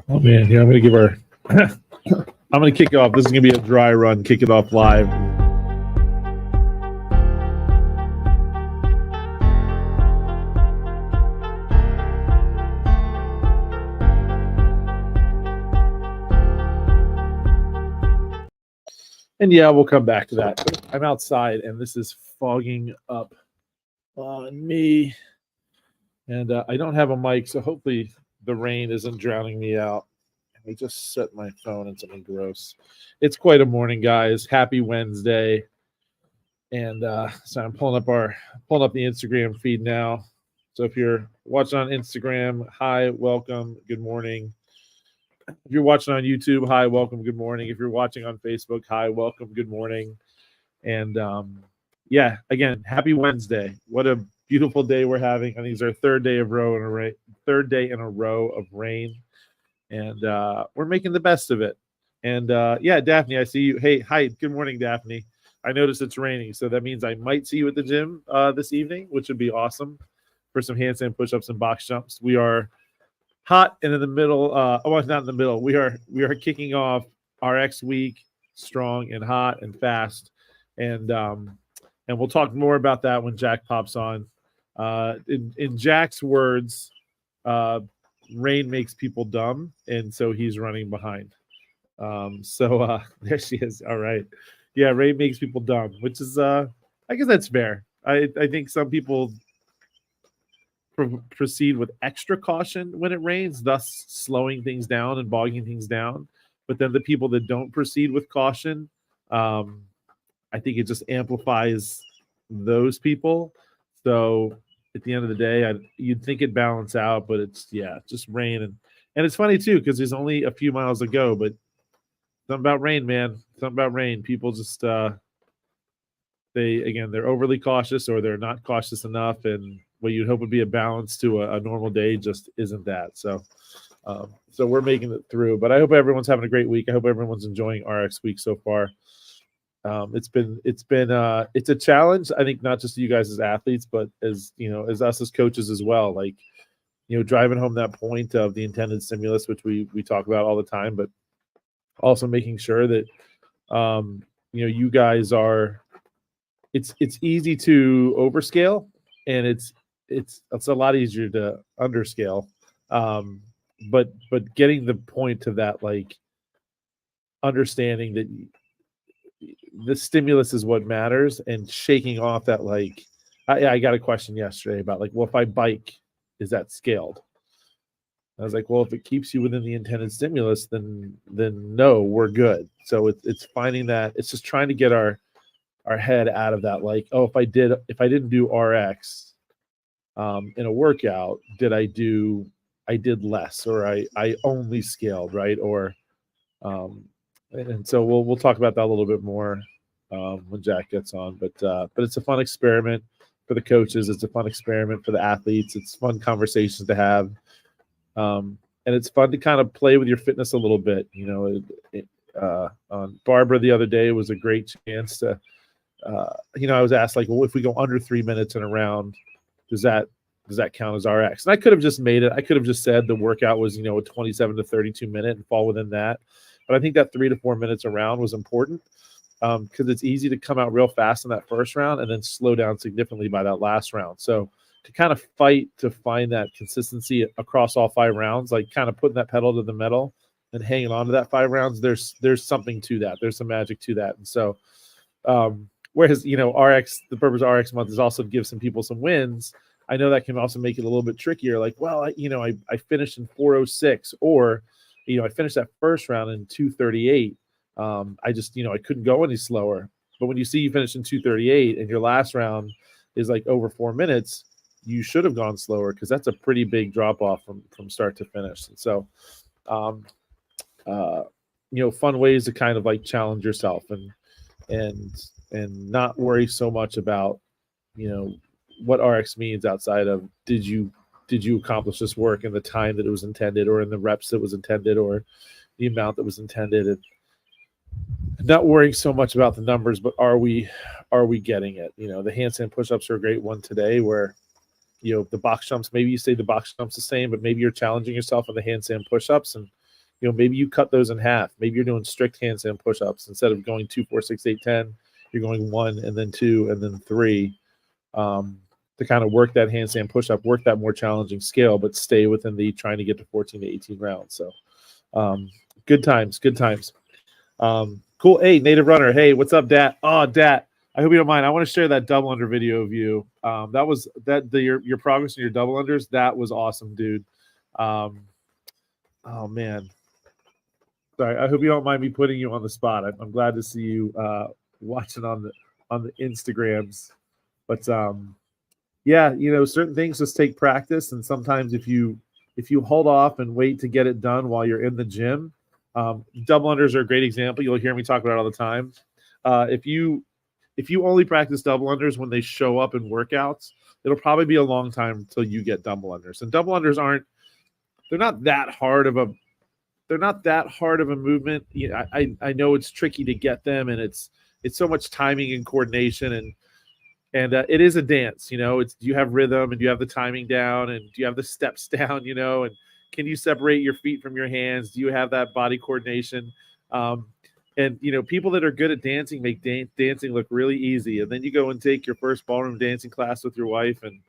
Oh man, yeah, I'm gonna give our I'm gonna kick it off. This is gonna be a dry run, kick it off live. And yeah, we'll come back to that. I'm outside and this is fogging up on me. And I don't have a mic, so hopefully the rain isn't drowning me out. I just set my phone in something gross. It's quite a morning, guys. Happy Wednesday. And so I'm pulling up the Instagram feed now. So if you're watching on Instagram, hi, welcome, good morning. If you're watching on YouTube, hi, welcome, good morning. If you're watching on Facebook, hi, welcome, good morning. And yeah, again, happy Wednesday. What a beautiful day we're having. I think it's our third day in a row of rain. And we're making the best of it. And yeah, Daphne, I see you. Hey, hi, good morning, Daphne. I noticed it's raining, so that means I might see you at the gym this evening, which would be awesome for some handstand push-ups and box jumps. We are hot and in the middle. Well, not in the middle. We are kicking off RX week strong and hot and fast, and we'll talk more about that when Jack pops on. In Jack's words, rain makes people dumb, and so he's running behind. So there she is. All right. Yeah, rain makes people dumb, which is I guess that's fair. I think some people proceed with extra caution when it rains, thus slowing things down and bogging things down. But then the people that don't proceed with caution, I think it just amplifies those people. So at the end of the day, you'd think it'd balance out, but it's just rain. And it's funny too, because there's only a few miles to go, but something about rain, man. Something about rain. People just they're overly cautious or they're not cautious enough, and what you'd hope would be a balance to a normal day just isn't that. So so we're making it through. But I hope everyone's having a great week. I hope everyone's enjoying RX week so far. It's a challenge, I think, not just you guys as athletes, but as as us as coaches as well. Like, driving home that point of the intended stimulus, which we talk about all the time, but also making sure that you guys are. It's easy to overscale, and it's a lot easier to underscale. But getting the point of that, like, understanding that the stimulus is what matters, and shaking off that, like, I got a question yesterday about, like, well, if I bike, is that scaled? I was like, well, if it keeps you within the intended stimulus, then no, we're good. So it's finding that, it's just trying to get our head out of that, like, oh, if I didn't do RX in a workout, I did less, or I only scaled, right? Or and so we'll talk about that a little bit more when Jack gets on. But it's a fun experiment for the coaches. It's a fun experiment for the athletes. It's fun conversations to have, and it's fun to kind of play with your fitness a little bit. On Barbara the other day was a great chance to. I was asked, like, well, if we go under 3 minutes in a round, does that count as RX? And I could have just made it. I could have just said the workout was, a 27 to 32 minute and fall within that. But I think that 3 to 4 minutes a round was important because it's easy to come out real fast in that first round and then slow down significantly by that last round. So to kind of fight to find that consistency across all 5 rounds, like kind of putting that pedal to the metal and hanging on to that 5 rounds, there's something to that. There's some magic to that. And so whereas, RX, the purpose of RX month is also to give some people some wins. I know that can also make it a little bit trickier. Like, well, I finished in 4:06, or, I finished that first round in 2:38. I just, I couldn't go any slower. But when you see you finish in 2:38 and your last round is like over 4 minutes, you should have gone slower, because that's a pretty big drop off from start to finish. And so, fun ways to kind of like challenge yourself and not worry so much about, what RX means outside of did you accomplish this work in the time that it was intended, or in the reps that was intended, or the amount that was intended, and not worrying so much about the numbers, but are we getting it? The handstand push-ups are a great one today, where the box jumps, maybe you say the box jumps the same, but maybe you're challenging yourself on the handstand push-ups, and maybe you cut those in half. Maybe you're doing strict handstand push-ups instead of going 2, 4, 6, 8, 10. You're going 1 and then 2 and then 3 to kind of work that handstand push-up, work that more challenging scale, but stay within the trying to get to 14 to 18 rounds. So good times. Cool. Hey, Native Runner. Hey, what's up, Dat? Oh, Dat. I hope you don't mind. I want to share that double under video of you. Your progress in your double unders. That was awesome, dude. Oh man. Sorry. I hope you don't mind me putting you on the spot. I'm glad to see you watching on the Instagrams. But yeah, certain things just take practice, and sometimes if you hold off and wait to get it done while you're in the gym, double unders are a great example. You'll hear me talk about it all the time. If you only practice double unders when they show up in workouts, it'll probably be a long time until you get double unders. And double unders they're not that hard of a movement. I know it's tricky to get them, and it's so much timing and coordination, and it is a dance. Do you have rhythm, and do you have the timing down, and do you have the steps down, and can you separate your feet from your hands? Do you have that body coordination? And people that are good at dancing make dancing look really easy. And then you go and take your first ballroom dancing class with your wife, and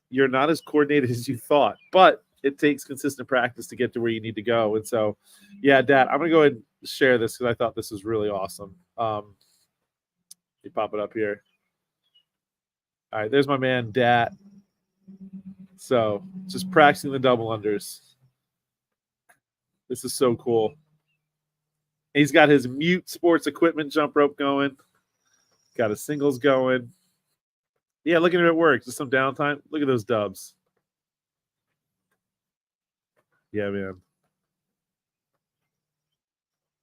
you're not as coordinated as you thought. But it takes consistent practice to get to where you need to go. And so, yeah, Dad, I'm gonna go ahead and share this because I thought this was really awesome. You pop it up here. All right, there's my man, Dat. So just practicing the double unders. This is so cool. He's got his Mute Sports Equipment jump rope going. Got his singles going. Yeah, looking at it work. Just some downtime. Look at those dubs. Yeah, man.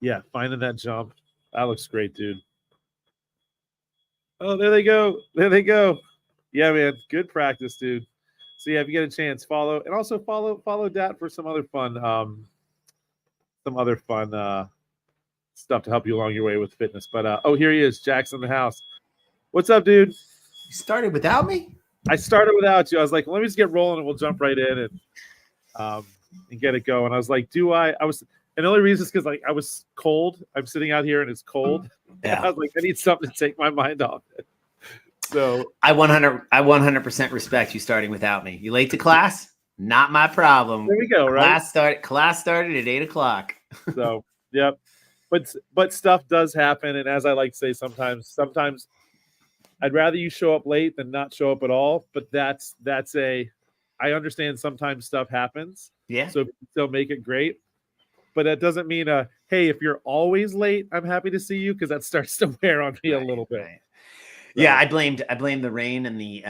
Yeah, finding that jump. That looks great, dude. Oh, there they go. There they go. Yeah, man. Good practice, dude. So yeah, if you get a chance, follow, and also follow Dat for some other fun stuff to help you along your way with fitness. But here he is, Jackson in the house. What's up, dude? You started without me? I started without you. I was like, let me just get rolling and we'll jump right in and get it going. I was like, and the only reason is because like I was cold. I'm sitting out here and it's cold. Yeah. I was like, I need something to take my mind off it. So I 100% respect you starting without me. You late to class? Not my problem. There we go. Right. Class started at 8:00. So yep. But stuff does happen, and as I like to say, sometimes I'd rather you show up late than not show up at all. But I understand sometimes stuff happens. Yeah. So still make it great. But that doesn't mean hey, if you're always late, I'm happy to see you, because that starts to wear on me a little bit. Right. So. Yeah, I blamed the rain and the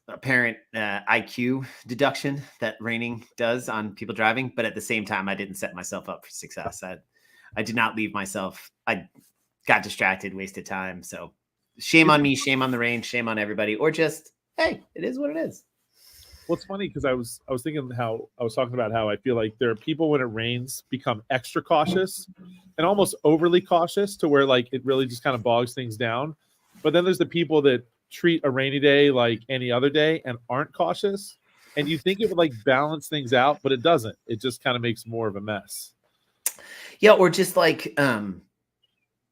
apparent IQ deduction that raining does on people driving. But at the same time, I didn't set myself up for success. I did not leave myself. I got distracted, wasted time. So shame on me, shame on the rain, shame on everybody, or just, hey, it is what it is. Well, it's funny because I was thinking how I was talking about how I feel like there are people when it rains become extra cautious and almost overly cautious to where like it really just kind of bogs things down. But then there's the people that treat a rainy day like any other day and aren't cautious. And you think it would like balance things out, but it doesn't. It just kind of makes more of a mess. Yeah, or just like I'm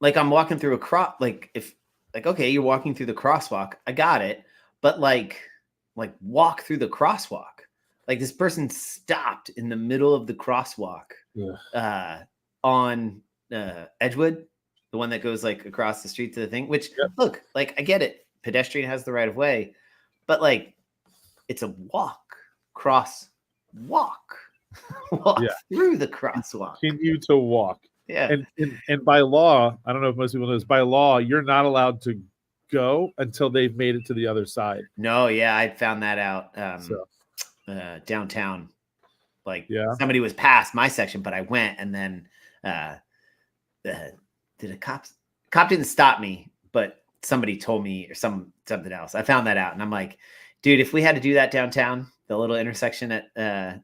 walking through okay, you're walking through the crosswalk. I got it. But like walk through the crosswalk. Like this person stopped in the middle of the crosswalk on Edgewood, the one that goes like across the street to the thing, which look, like I get it. Pedestrian has the right of way, but like it's a walk through the crosswalk. Continue to walk. Yeah. And by law, I don't know if most people know this, by law, you're not allowed to go until they've made it to the other side. No, yeah, I found that out downtown. Like somebody was past my section, but I went, and then did a cop didn't stop me, but somebody told me or something else. I found that out, and I'm like, dude, if we had to do that downtown, the little intersection at that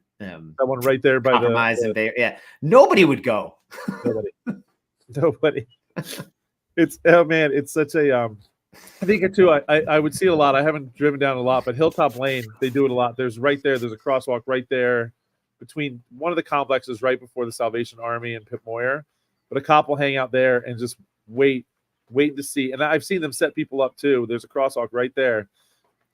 one right there by nobody would go. Nobody. It's, oh man, it's such a I think it too. I would see it a lot. I haven't driven down a lot, but Hilltop Lane, they do it a lot. There's a crosswalk right there between one of the complexes right before the Salvation Army and Pip Moyer. But a cop will hang out there and just wait to see. And I've seen them set people up too. There's a crosswalk right there.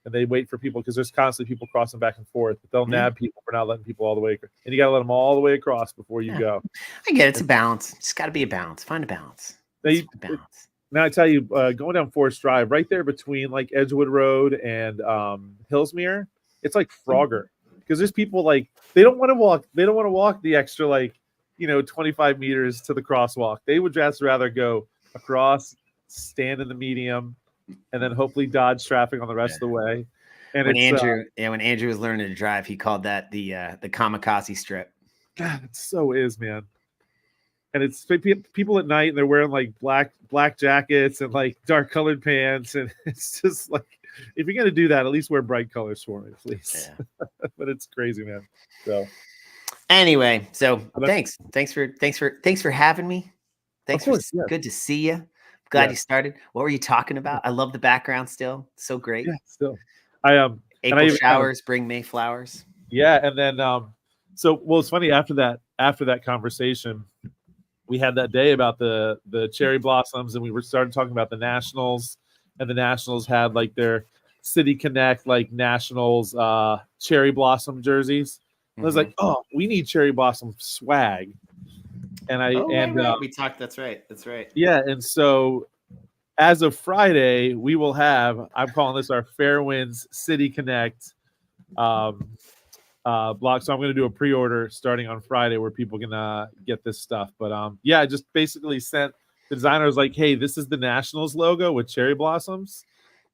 And they wait for people because there's constantly people crossing back and forth. But they'll nab people for not letting people all the way. And you got to let them all the way across before you go. I get it. It's a balance. It's got to be a balance. Find a balance. Balance. Now I tell you, going down Forest Drive, right there between like Edgewood Road and Hillsmere, it's like Frogger because there's people like they don't want to walk. They don't want to walk the extra 25 meters to the crosswalk. They would just rather go across, stand in the medium, and then hopefully dodge traffic on the rest of the way. And when Andrew was learning to drive, he called that the kamikaze strip. God, it so is, man. And it's people at night and they're wearing like black jackets and like dark colored pants. And it's just like, if you're going to do that, at least wear bright colors for me, please. Yeah. But it's crazy, man. So anyway, thanks for having me. Good to see you. Glad you started. What were you talking about? I love the background still. So great. Yeah, still. April showers bring May flowers. Yeah. And then, it's funny after that conversation, we had that day about the cherry blossoms, and we were starting talking about the Nationals, and the Nationals had like their City Connect like Nationals cherry blossom jerseys. And I was like, oh, we need cherry blossom swag. And we talked. That's right. Yeah, and so as of Friday, we will have. I'm calling this our Fairwinds City Connect block. So I'm going to do a pre-order starting on Friday where people can get this stuff. But I just basically sent the designers like, hey, this is the Nationals logo with cherry blossoms,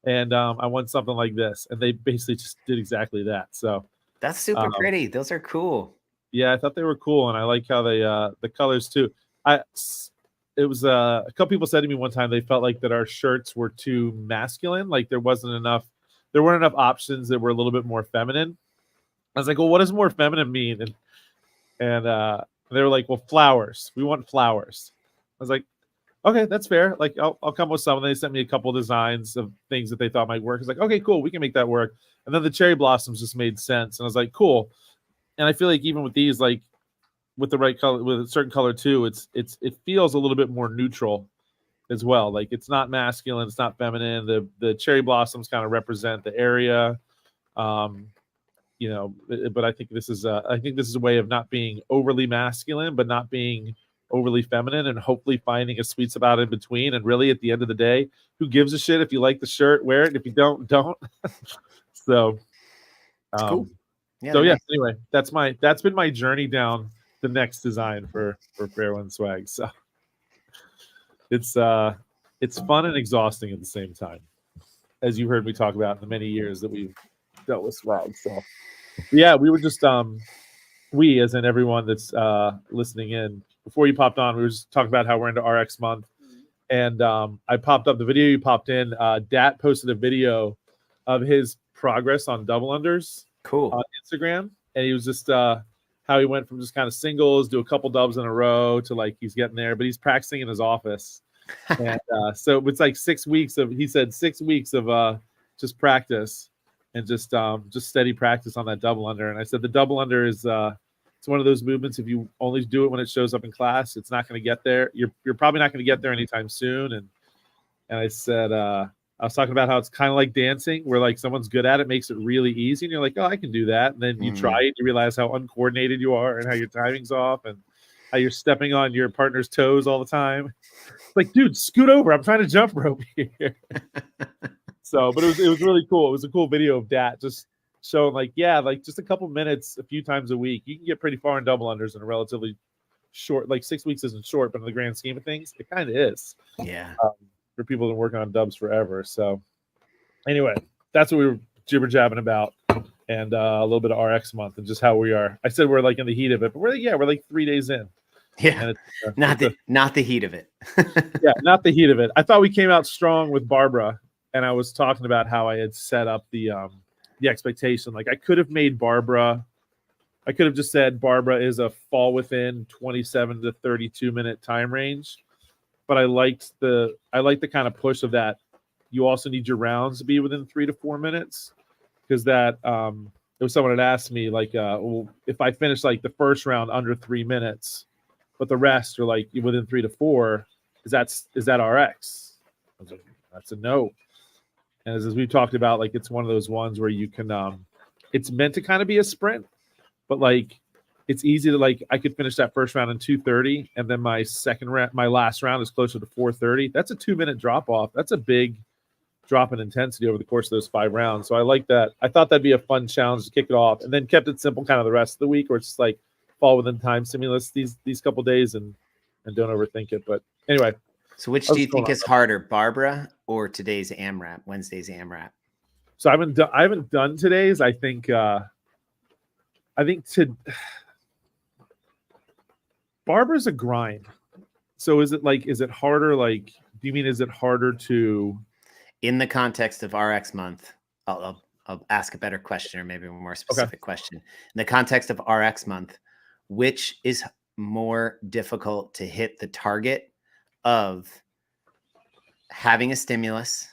and I want something like this, and they basically just did exactly that. So that's super pretty. Those are cool. Yeah, I thought they were cool, and I like how they the colors too. It was a couple people said to me one time they felt like that our shirts were too masculine, like there weren't enough options that were a little bit more feminine. I was like, well, what does more feminine mean? And they were like, well, flowers. We want flowers. I was like, okay, that's fair. Like, I'll come with some. And they sent me a couple of designs of things that they thought might work. I was like, okay, cool. We can make that work. And then the cherry blossoms just made sense. And I was like, cool. And I feel like even with these, like with the right color, with a certain color too, it feels a little bit more neutral as well. Like it's not masculine, it's not feminine. The cherry blossoms kind of represent the area. But I think this is a way of not being overly masculine, but not being overly feminine, and hopefully finding a sweet spot in between. And really, at the end of the day, who gives a shit if you like the shirt? Wear it. If you don't. So, it's cool. Yeah. So anyway, that's been my journey down the next design for Fairwind swag. So it's fun and exhausting at the same time, as you heard me talk about in the many years that we've dealt with swag. So yeah, we were just we as in everyone that's listening in, before you popped on, we were just talking about how we're into RX month, and I popped up the video you popped in. Dat posted a video of his progress on double unders on Instagram, and he was just how he went from just kind of singles, do a couple dubs in a row to like he's getting there, but he's practicing in his office. And so it's like 6 weeks of just practice and just steady practice on that double under. And I said the double under is it's one of those movements, if you only do it when it shows up in class, it's not going to get there. You're probably not going to get there anytime soon. And I said I was talking about how it's kind of like dancing, where like someone's good at it, makes it really easy, and you're like, oh, I can do that. And then you try it, you realize how uncoordinated you are and how your timing's off and how you're stepping on your partner's toes all the time. Like, dude, scoot over. I'm trying to jump rope here. So, but it was really cool. It was a cool video of Dat just showing like just a couple minutes a few times a week. You can get pretty far in double unders in a relatively short, like 6 weeks isn't short, but in the grand scheme of things, it kind of is. Yeah. For people that work on dubs forever. So anyway, that's what we were jibber jabbing about, and a little bit of RX month and just how we are. I said we're like in the heat of it, but we're like 3 days in. Yeah, not the heat of it. Yeah, not the heat of it. I thought we came out strong with Barbara, and I was talking about how I had set up the expectation. Like I could have made Barbara. I could have just said Barbara is a fall within 27 to 32 minute time range. But I liked the kind of push of that you also need your rounds to be within 3 to 4 minutes, because that there was someone had asked me like, well, if I finish like the first round under 3 minutes, but the rest are like within 3 to 4, is that RX? I was like, that's a no. And as we talked about, like it's one of those ones where you can, it's meant to kind of be a sprint, but like it's easy to like I could finish that first round in 2:30, and then my last round is closer to 4:30. That's a 2-minute drop off. That's a big drop in intensity over the course of those 5 rounds. So I like that. I thought that'd be a fun challenge to kick it off, and then kept it simple kind of the rest of the week, where it's just like fall within time stimulus these couple days and don't overthink it. But anyway. So which do you think is harder, Barbara or today's AMRAP, Wednesday's AMRAP? So I haven't done today's. I think Barbara's a grind. So is it harder? Like, do you mean, is it harder to, in the context of RX month, I'll ask a better question, or maybe a more specific question. In the context of RX month, which is more difficult to hit the target of having a stimulus,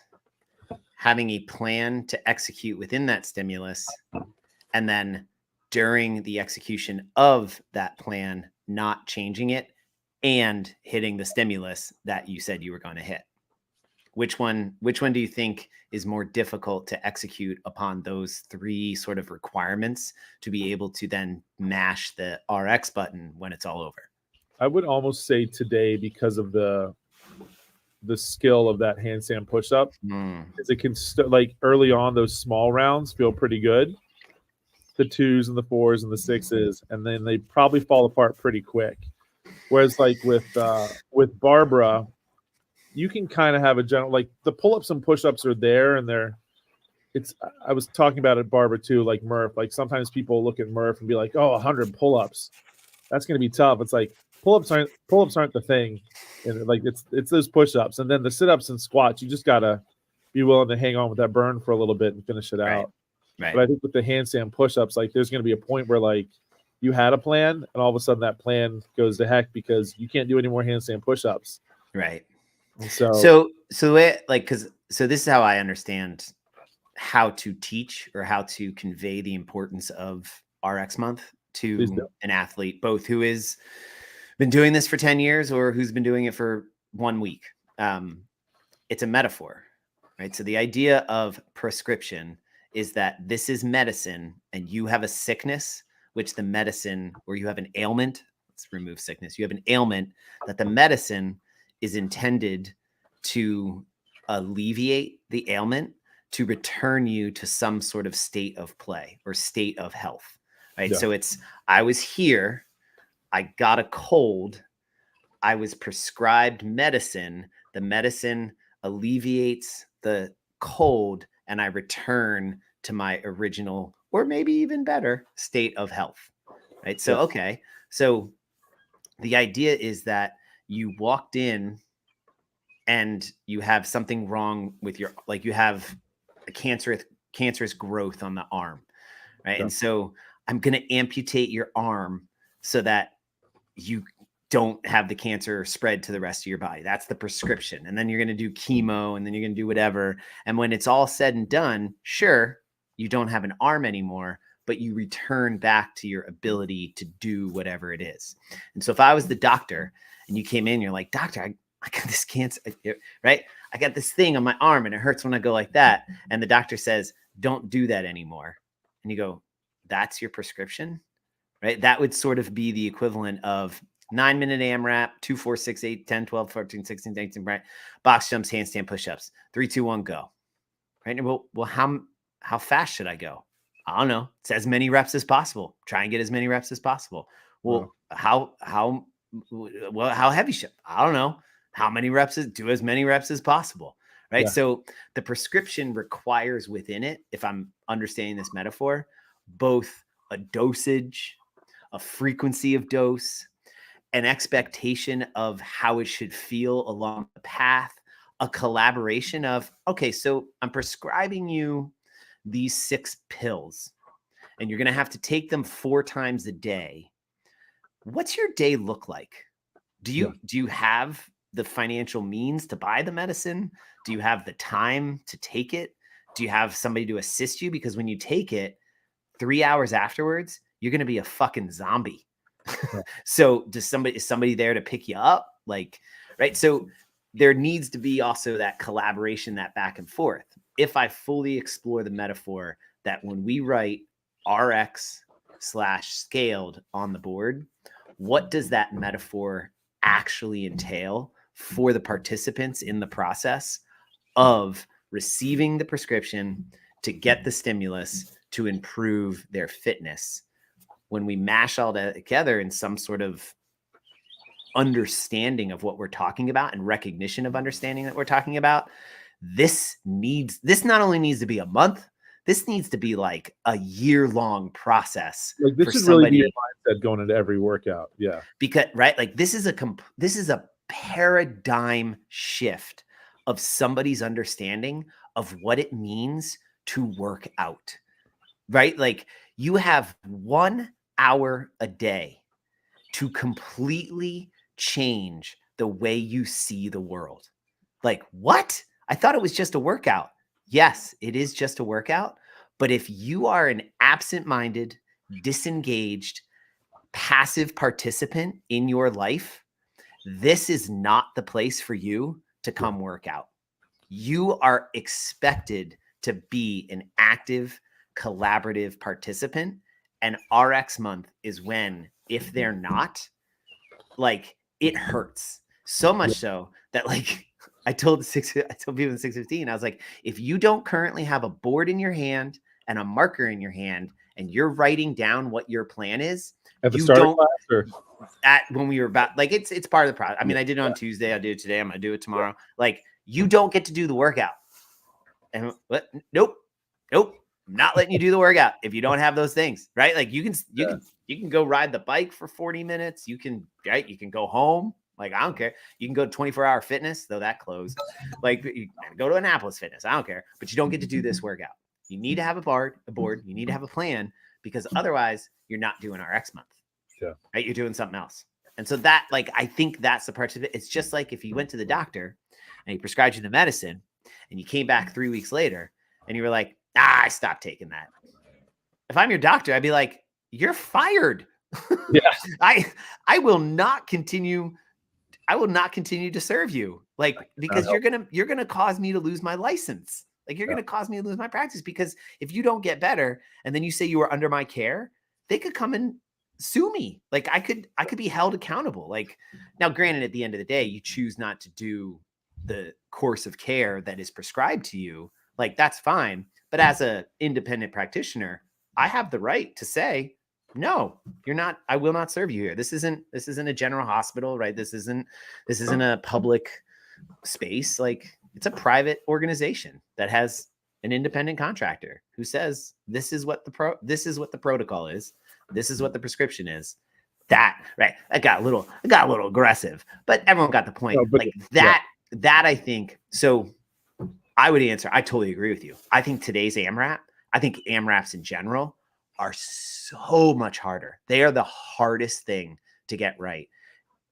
having a plan to execute within that stimulus, and then during the execution of that plan, not changing it and hitting the stimulus that you said you were going to hit? Which one do you think is more difficult to execute upon those 3 sort of requirements to be able to then mash the RX button when it's all over? I would almost say today, because of the skill of that handstand push-up, is it can like early on, those small rounds feel pretty good, the 2s and the 4s and the 6s, and then they probably fall apart pretty quick. Whereas like with Barbara, you can kind of have a general, like the pull-ups and push-ups are there, and I was talking about it, Barbara, too, like Murph. Like sometimes people look at Murph and be like, oh, 100 pull-ups, that's going to be tough. It's like pull-ups aren't the thing, and like it's those push-ups, and then the sit-ups and squats. You just gotta be willing to hang on with that burn for a little bit and finish it out. Right. But I think with the handstand push-ups, like there's going to be a point where like you had a plan, and all of a sudden that plan goes to heck because you can't do any more handstand push-ups. Right. And so this is how I understand how to teach, or how to convey the importance of RX month to an athlete, both who has been doing this for 10 years or who's been doing it for 1 week. It's a metaphor, right? So the idea of prescription is that this is medicine, and you have a sickness, which the medicine, or you have an ailment, let's remove sickness. You have an ailment that the medicine is intended to alleviate the ailment, to return you to some sort of state of play or state of health, right? Yeah. So I was here, I got a cold, I was prescribed medicine, the medicine alleviates the cold, and I return to my original, or maybe even better, state of health, right? So, okay. So the idea is that you walked in and you have something wrong with like you have a cancerous growth on the arm, right? Yeah. And so I'm going to amputate your arm so that you don't have the cancer spread to the rest of your body. That's the prescription. And then you're going to do chemo, and then you're going to do whatever. And when it's all said and done, sure, you don't have an arm anymore, but you return back to your ability to do whatever it is. And so if I was the doctor and you came in, you're like, doctor, I got this cancer, right? I got this thing on my arm and it hurts when I go like that. And the doctor says, don't do that anymore. And you go, that's your prescription, right? That would sort of be the equivalent of 9-minute AMRAP, 2, 4, 6, 8, 10, 12, 14, 16, 18, right? Box jumps, handstand push-ups, 3, 2, 1, go. Right? And well, how fast should I go? I don't know. It's as many reps as possible. Try and get as many reps as possible. Well, how heavy should I don't know. How many reps do as many reps as possible. Right. Yeah. So the prescription requires within it, if I'm understanding this metaphor, both a dosage, a frequency of dose, an expectation of how it should feel along the path, a collaboration of, okay, so I'm prescribing you these 6 pills and you're going to have to take them 4 times a day. What's your day look like? Do you have the financial means to buy the medicine? Do you have the time to take it? Do you have somebody to assist you? Because when you take it 3 hours afterwards, you're going to be a fucking zombie. So is somebody there to pick you up? Like, right. So there needs to be also that collaboration, that back and forth. If I fully explore the metaphor that when we write RX/scaled on the board, what does that metaphor actually entail for the participants in the process of receiving the prescription to get the stimulus to improve their fitness? When we mash all that together in some sort of understanding of what we're talking about and recognition of understanding that we're talking about, this not only needs to be a month, this needs to be like a year-long process. Like this should really be your mindset going into every workout. Yeah. Because, right, like this is a paradigm shift of somebody's understanding of what it means to work out, right? Like you have 1 hour a day to completely change the way you see the world. Like, what? I thought it was just a workout. Yes, it is just a workout. But if you are an absent-minded, disengaged, passive participant in your life, this is not the place for you to come work out. You are expected to be an active, collaborative participant. And RX month is when, if they're not, like it hurts so much so that like I told people in 615, I was like, if you don't currently have a board in your hand and a marker in your hand and you're writing down what your plan is, at the start of class or when we were about, like, it's part of the process. I mean, I did it on Tuesday. I do it today. I'm going to do it tomorrow. Like, you don't get to do the workout. And what? Nope. I'm not letting you do the workout if you don't have those things, right? Like you can go ride the bike for 40 minutes. You can go home. Like, I don't care. You can go to 24-hour fitness, though that closed. Like, you go to Annapolis Fitness. I don't care. But you don't get to do this workout. You need to have a board. You need to have a plan, because otherwise you're not doing RX month. Yeah. Right? You're doing something else. And so that, like, I think that's the part of it. It's just like if you went to the doctor and he prescribed you the medicine and you came back 3 weeks later and you were like, I stopped taking that. If I'm your doctor, I'd be like, you're fired. Yeah. I will not continue to serve you, like, because you're gonna cause me to lose my license. Like, you're gonna cause me to lose my practice, because if you don't get better and then you say you were under my care, they could come and sue me. Like, I could be held accountable. Like, now granted, at the end of the day, you choose not to do the course of care that is prescribed to you. Like, that's fine. But as an independent practitioner, I have the right to say, no, you're not. I will not serve you here. This isn't a general hospital, right? This isn't a public space. Like, it's a private organization that has an independent contractor who says, this is what the protocol is. This is what the prescription is. That, right? I got a little aggressive, but everyone got the point. No, but, like that I think. So I would answer, I totally agree with you. I think today's AMRAP, I think AMRAPs in general are so much harder. They are the hardest thing to get right.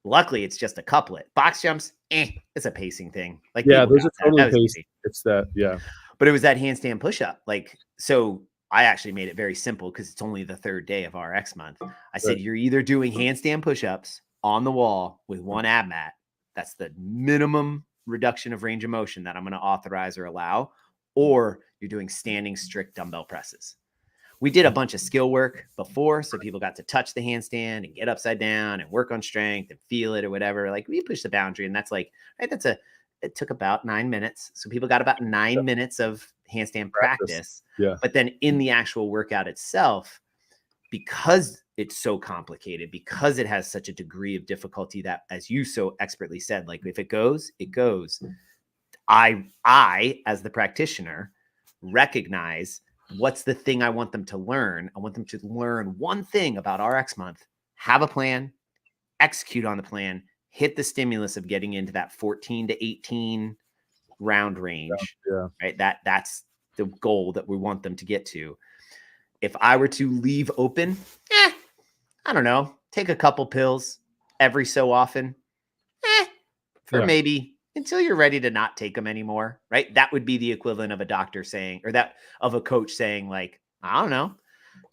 Luckily, it's just a couplet. Box jumps, it's a pacing thing. Like, yeah, those are totally pacing. It's that, yeah. But it was that handstand push-up. Like, so I actually made it very simple because it's only the third day of RX month. I said, you're either doing handstand push-ups on the wall with one ab mat. That's the minimum reduction of range of motion that I'm going to authorize or allow, or you're doing standing strict dumbbell presses. We did a bunch of skill work before, so people got to touch the handstand and get upside down and work on strength and feel it or whatever. Like, we push the boundary, and that's like, right, it took about 9 minutes. So people got about 9 minutes of handstand practice. Yeah. But then in the actual workout itself, because it's so complicated, because it has such a degree of difficulty that, as you so expertly said, like, if it goes, it goes. I, as the practitioner, recognize what's the thing I want them to learn. I want them to learn one thing about RX month, have a plan, execute on the plan, hit the stimulus of getting into that 14 to 18 round range. Yeah. Right. That's the goal that we want them to get to. If I were to leave open, I don't know, take a couple pills every so often, for Yeah. maybe until you're ready to not take them anymore, right? That would be the equivalent of a doctor saying, or that of a coach saying, like, I don't know,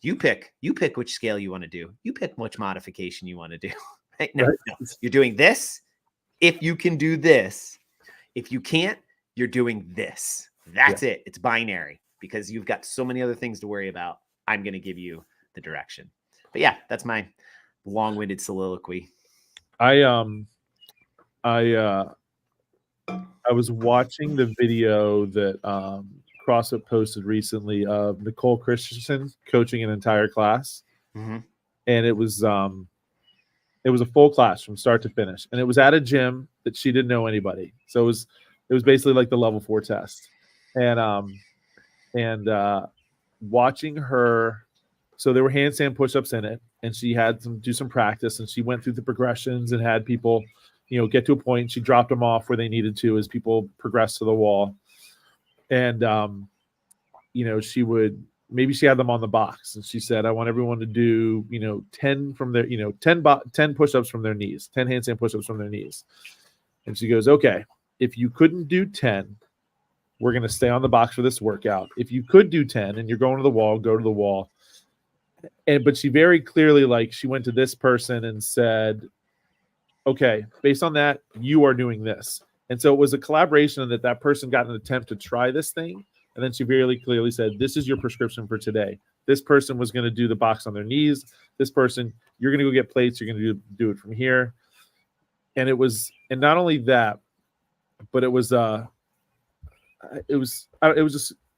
you pick which scale you want to do. You pick which modification you want to do. Right? No, Right. no, you're doing this. If you can do this, if you can't, you're doing this. That's it. It's binary because you've got so many other things to worry about. I'm going to give you the direction. But yeah, that's my long-winded soliloquy. I was watching the video that CrossFit posted recently of Nicole Christensen coaching an entire class, Mm-hmm. and it was a full class from start to finish, and it was at a gym that she didn't know anybody, so it was basically like the level 4 test, and watching her. So there were handstand push-ups in it, and she had do some practice, and she went through the progressions and had people, get to a point. She dropped them off where they needed to as people progressed to the wall. And, she would, maybe she had them on the box, and she said, I want everyone to do, 10 from their, 10 push-ups from their knees, 10 handstand push-ups from their knees. And she goes, okay, if you couldn't do 10, we're going to stay on the box for this workout. If you could do 10 and you're going to the wall, go to the wall. But she very clearly, she went to this person and said, okay, based on that, you are doing this. And so it was a collaboration that person got an attempt to try this thing. And then she very clearly said, this is your prescription for today. This person was going to do the box on their knees. This person, you're going to go get plates. You're going to do it from here. And and not only that, but it was just,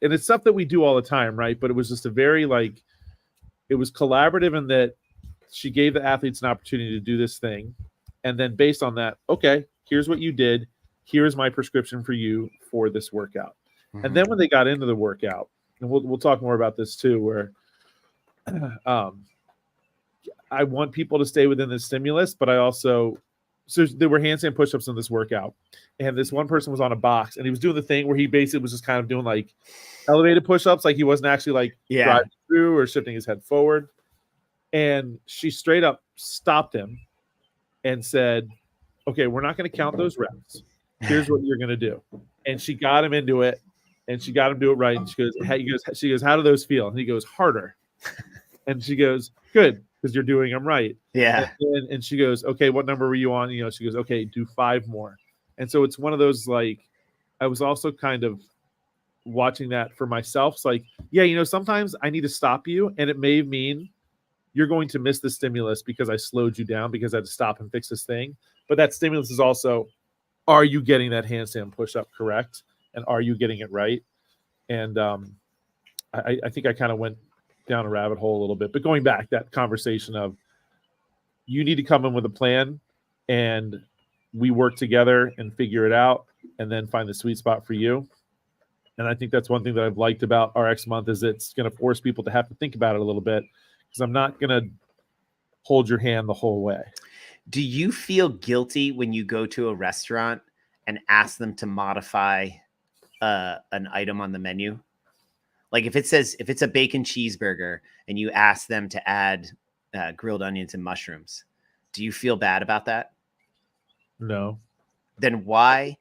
and it's stuff that we do all the time, right? But it was just a very it was collaborative in that she gave the athletes an opportunity to do this thing. And then based on that, okay, here's what you did. Here's my prescription for you for this workout. Mm-hmm. And then when they got into the workout, and we'll talk more about this too, where I want people to stay within the stimulus, but I also, so there were handstand push-ups in this workout. And this one person was on a box, and he was doing the thing where he basically was just kind of doing elevated push-ups. He wasn't actually driving through or shifting his head forward. And she straight up stopped him and said, okay, we're not going to count those reps. Here's what you're going to do. And she got him into it, and she got him to do it right. And she goes, how do those feel? And he goes, harder. And she goes, good, because you're doing them right. Yeah. And she goes, okay, what number were you on? She goes, okay, do 5 more. And so it's one of those, I was also kind of watching that for myself. It's sometimes I need to stop you, and it may mean you're going to miss the stimulus because I slowed you down because I had to stop and fix this thing. But that stimulus is also, are you getting that handstand push-up correct? And are you getting it right? And I think I kind of went down a rabbit hole a little bit. But going back, that conversation of you need to come in with a plan, and we work together and figure it out and then find the sweet spot for you. And I think that's one thing that I've liked about RX Month is it's going to force people to have to think about it a little bit, because I'm not going to hold your hand the whole way. Do you feel guilty when you go to a restaurant and ask them to modify an item on the menu? If it's a bacon cheeseburger and you ask them to add grilled onions and mushrooms, do you feel bad about that? No. Then why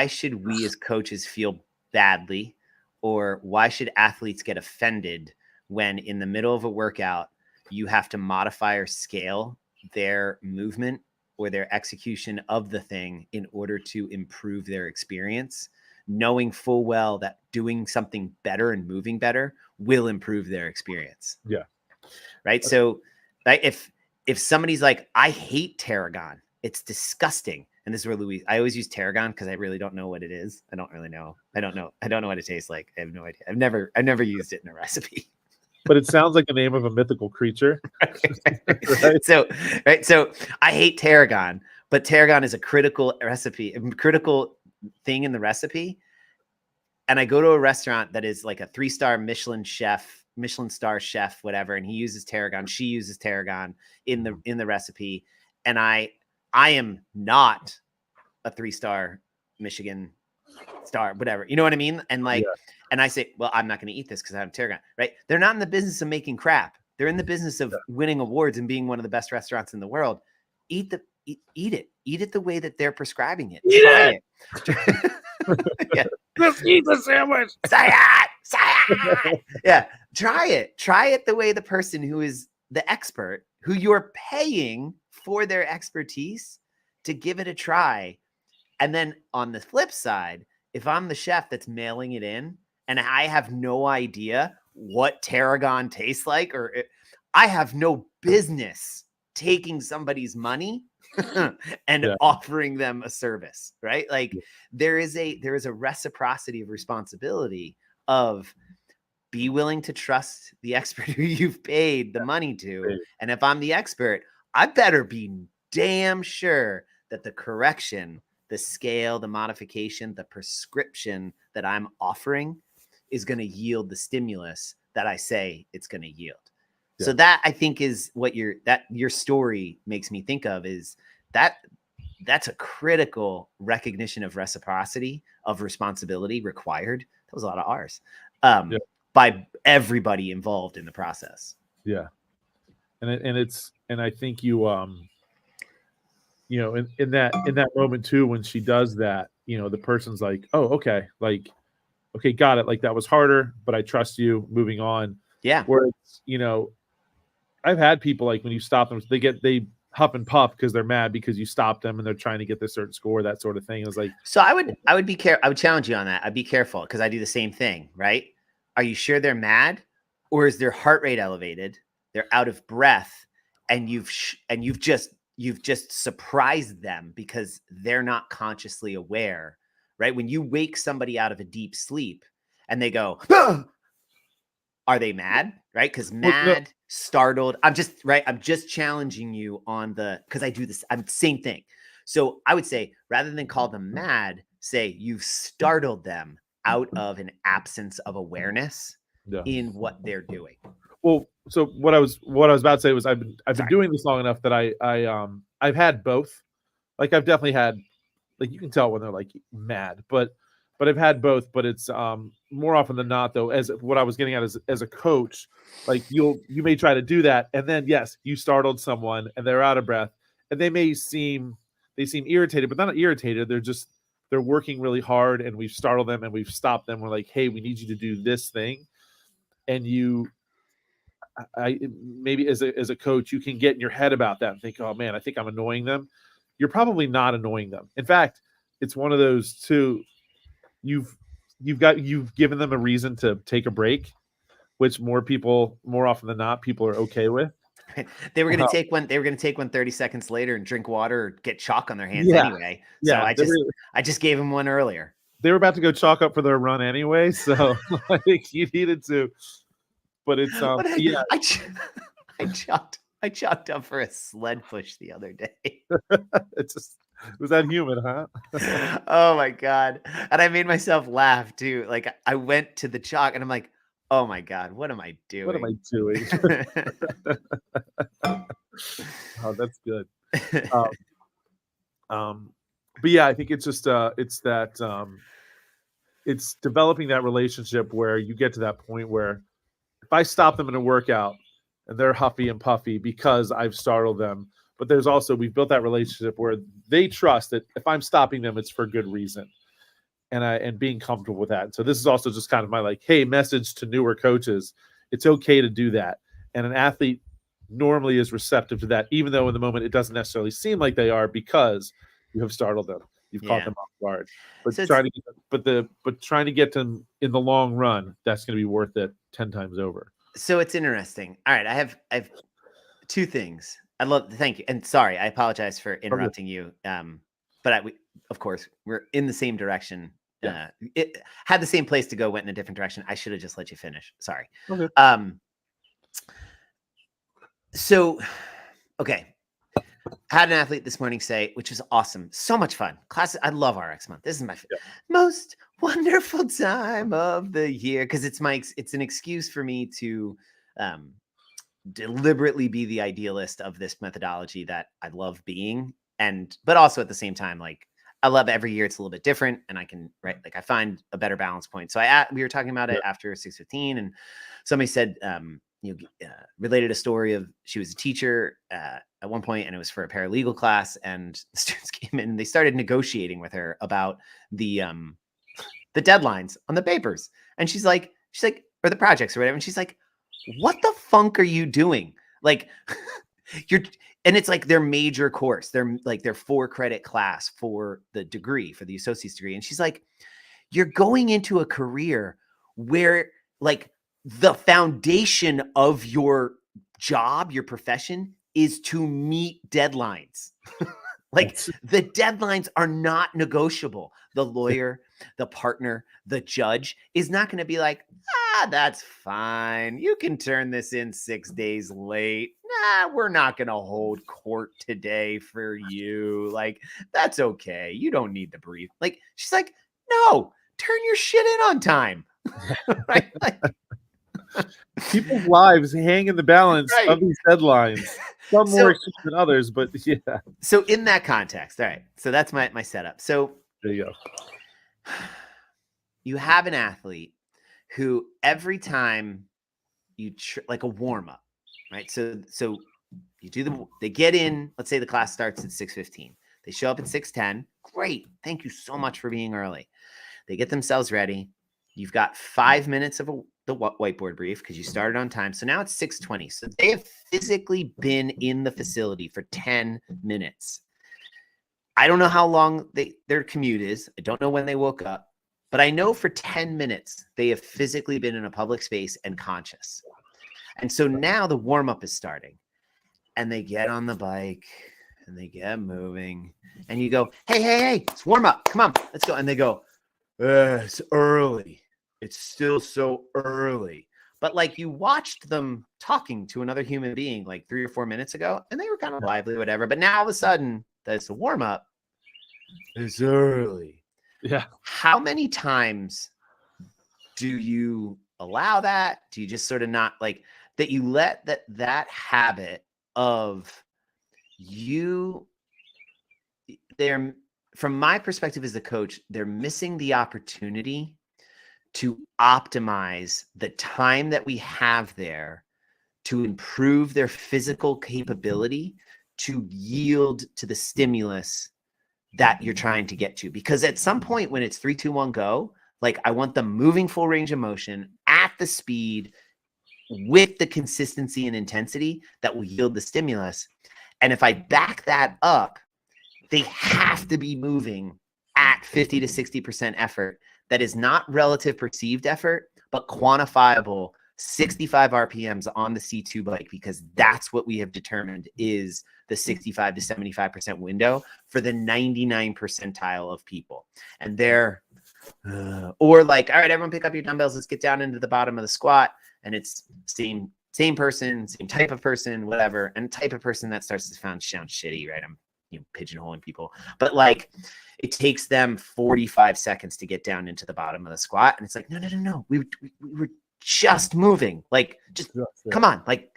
should we as coaches feel badly, or why should athletes get offended when in the middle of a workout you have to modify or scale their movement or their execution of the thing in order to improve their experience, knowing full well that doing something better and moving better will improve their experience? Yeah. Right. So if somebody's like, I hate tarragon, it's disgusting. And this is where I always use tarragon because I really don't know what it is. I don't really know. I don't know what it tastes like. I have no idea. I've never used it in a recipe. But it sounds like the name of a mythical creature. Right? So I hate tarragon, but tarragon is a critical thing in the recipe. And I go to a restaurant that is like a 3-star Michelin star chef, whatever, and he uses tarragon. She uses tarragon in the recipe, and I am not a 3-star Michigan star, whatever. You know what I mean? And and I say, well, I'm not going to eat this because I have tarragon, right? They're not in the business of making crap. They're in the business of winning awards and being one of the best restaurants in the world. Eat eat it the way that they're prescribing it. Eat Try it! it. Yeah. Just eat the sandwich. Say it. Yeah. Try it the way the person who is the expert, who you're paying for their expertise, to give it a try. And then on the flip side, if I'm the chef that's mailing it in and I have no idea what tarragon tastes like, I have no business taking somebody's money and Yeah. offering them a service, right? Like Yeah. there is a reciprocity of responsibility of be willing to trust the expert who you've paid the money to. Right. And if I'm the expert, I better be damn sure that the correction, the scale, the modification, the prescription that I'm offering is going to yield the stimulus that I say it's going to yield. Yeah. So that, I think, is what your story makes me think of, is that's a critical recognition of reciprocity, of responsibility required. That was a lot of R's. Yeah. By everybody involved in the process. Yeah. And I think you know, in that moment too, when she does that, you know, the person's like, oh, okay, got it. Like, that was harder, but I trust you, moving on. Yeah. Where it's, you know, I've had people, like, when you stop them, they huff and puff because they're mad because you stopped them and they're trying to get this certain score, that sort of thing. It was like, so I would be careful. I would challenge you on that. I'd be careful, because I do the same thing, right? Are you sure they're mad, or is their heart rate elevated? They're out of breath, and you've just surprised them because they're not consciously aware, right? When you wake somebody out of a deep sleep and they go, ah! Are they mad? Right? Because mad, startled. I'm just challenging you on because I do this. I'm the same thing. So I would say, rather than call them mad, say you've startled them out of an absence of awareness in what they're doing. Well, so what I was about to say was I've been doing this long enough that I've had both. Like, I've definitely had, like, you can tell when they're like mad, but I've had both. But it's more often than not, though, as what I was getting at is, as a coach, like, you may try to do that, and then yes, you startled someone and they're out of breath, and they seem irritated, but they're not irritated. They're working really hard, and we've startled them and we've stopped them. We're like, hey, we need you to do this thing, and maybe as a coach, you can get in your head about that and think, oh man, I think I'm annoying them. You're probably not annoying them. In fact, it's one of those too. You've given them a reason to take a break, which more often than not, people are okay with. They were going to take one. They were going to take one 30 seconds later and drink water or get chalk on their hands anyway. So I just gave them one earlier. They were about to go chalk up for their run anyway, so I think you needed to. But it's I chalked up for a sled push the other day. Was that human, huh? Oh my God. And I made myself laugh too. Like, I went to the chalk and I'm like, oh my God, what am I doing? What am I doing? Oh, that's good. But yeah, I think it's just it's developing that relationship where you get to that point where, if I stop them in a workout and they're huffy and puffy because I've startled them, but there's also, we've built that relationship where they trust that if I'm stopping them, it's for good reason, and being comfortable with that. So this is also just kind of my, like, hey, message to newer coaches. It's okay to do that. And an athlete normally is receptive to that, even though in the moment it doesn't necessarily seem like they are, because you have startled them. You've caught them off guard. But So trying to get them in the long run, that's going to be worth it 10 times over. So it's interesting. All right, I have two things. Thank you. And sorry, I apologize for interrupting you. But of course, we're in the same direction. Yeah. It had the same place to go, went in a different direction. I should have just let you finish. Sorry. Okay. So, okay. Had an athlete this morning say, which was awesome, so much fun. Class, I love RX month. This is my most wonderful time of the year, because it's an excuse for me to deliberately be the idealist of this methodology that I love being, but also at the same time, like, I love every year it's a little bit different, and I can like I find a better balance point. So we were talking about it after 6:15, and somebody said, related a story of she was a teacher at one point, and it was for a paralegal class, and the students came in and they started negotiating with her about the deadlines on the papers. And she's like, or the projects or whatever. And she's like, what the funk are you doing? Like, and it's like their major course. They're like their 4-credit class for the degree, for the associate's degree. And she's like, you're going into a career where like the foundation of your job, your profession, is to meet deadlines. Like the deadlines are not negotiable. The lawyer, the partner, the judge is not going to be like, that's fine. You can turn this in 6 days late. Nah, we're not going to hold court today for you. Like, that's okay. You don't need to breathe. Like, she's like, no, turn your shit in on time. Right? Like, people's lives hang in the balance right. of these deadlines. Some more extreme than others, but yeah. So in that context, all right. So that's my setup. So there you go. You have an athlete who every time you like a warm up, right? So you do they get in, let's say the class starts at 6:15. They show up at 6:10. Great. Thank you so much for being early. They get themselves ready. You've got 5 minutes of the whiteboard brief because you started on time. So now it's 6:20. So they have physically been in the facility for 10 minutes. I don't know how long their commute is. I don't know when they woke up, but I know for 10 minutes they have physically been in a public space and conscious. And so now the warm-up is starting and they get on the bike and they get moving and you go, hey, it's warm up. Come on, let's go. And they go, it's early. It's still so early. But like you watched them talking to another human being like 3 or 4 minutes ago and they were kind of lively, whatever. But now all of a sudden that's the warm up. It's early. Yeah. How many times do you allow that? Do you just sort of not like that you let that habit of they're, from my perspective as a coach, they're missing the opportunity to optimize the time that we have there to improve their physical capability to yield to the stimulus that you're trying to get to. Because at some point when it's 3, 2, 1, go, like I want them moving full range of motion at the speed with the consistency and intensity that will yield the stimulus. And if I back that up, they have to be moving at 50 to 60% effort. That is not relative perceived effort, but quantifiable 65 RPMs on the C2 bike, because that's what we have determined is the 65 to 75% window for the 99 percentile of people. And they're, or like, all right, everyone pick up your dumbbells. Let's get down into the bottom of the squat. And it's same person, same type of person, whatever. And type of person that starts to sound shitty, right? I'm pigeonholing people, but like it takes them 45 seconds to get down into the bottom of the squat. And it's like, no. We were just moving. Like, just come on. Like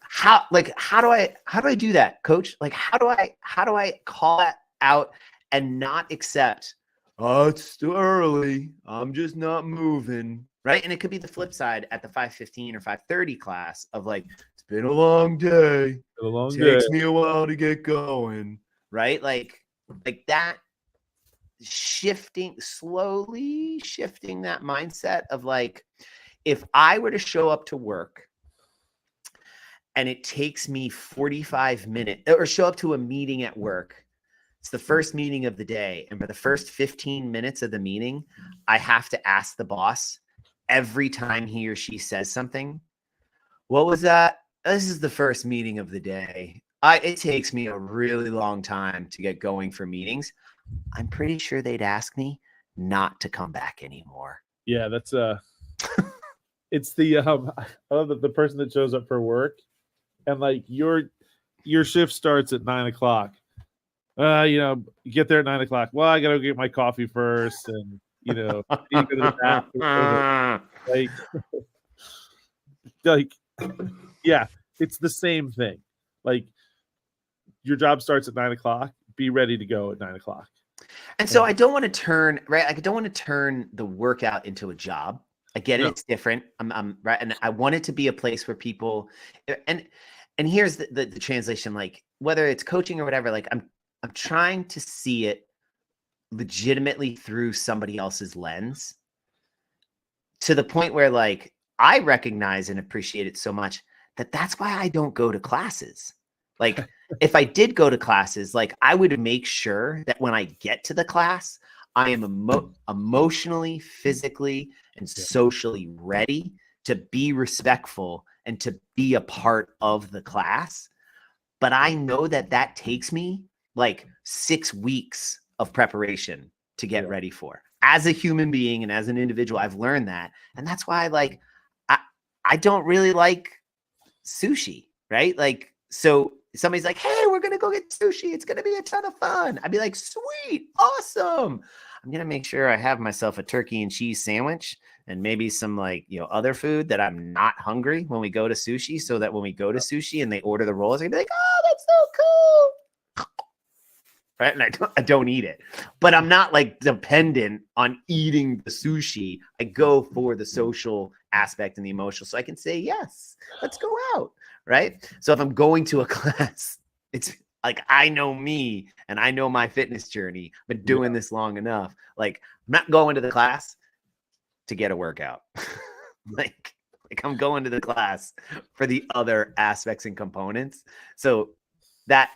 how do I do that, coach? Like, how do I call that out and not accept, oh, it's still early, I'm just not moving. Right. And it could be the flip side at the 5:15 or 5:30 class of like, it's been a long day. Takes me a while to get going. Right. Like that slowly shifting that mindset of like, if I were to show up to work and it takes me 45 minutes or show up to a meeting at work, it's the first meeting of the day. And for the first 15 minutes of the meeting, I have to ask the boss every time he or she says something, what was that? This is the first meeting of the day. It takes me a really long time to get going for meetings. I'm pretty sure they'd ask me not to come back anymore. Yeah, that's it's the I love that the person that shows up for work and like your shift starts at 9 o'clock. You get there at 9 o'clock. Well, I gotta get my coffee first, and you go to the bathroom. Like, yeah, it's the same thing. Like, your job starts at 9 o'clock. Be ready to go at 9 o'clock. And so I don't want to turn the workout into a job. I get it. No. It's different. I'm right. And I want it to be a place where people, and here's the translation, like whether it's coaching or whatever, like I'm trying to see it legitimately through somebody else's lens, to the point where like I recognize and appreciate it so much that that's why I don't go to classes. Like if I did go to classes, like I would make sure that when I get to the class, I am emotionally, physically, and socially ready to be respectful and to be a part of the class. But I know that that takes me like 6 weeks of preparation to get ready for. As a human being and as an individual, I've learned that. And that's why like I don't really like sushi, right? Like, so somebody's like, hey, we're going to go get sushi. It's going to be a ton of fun. I'd be like, sweet, awesome. I'm going to make sure I have myself a turkey and cheese sandwich and maybe some like, other food that I'm not hungry when we go to sushi, so that when we go to sushi and they order the rolls, they're gonna be like, oh, that's so cool. Right. And I don't eat it, but I'm not like dependent on eating the sushi. I go for the social aspect and the emotional, so I can say, yes, let's go out. Right. So if I'm going to a class, it's like, I know me and I know my fitness journey. I've been doing this long enough. Like, I'm not going to the class to get a workout. like I'm going to the class for the other aspects and components. So that,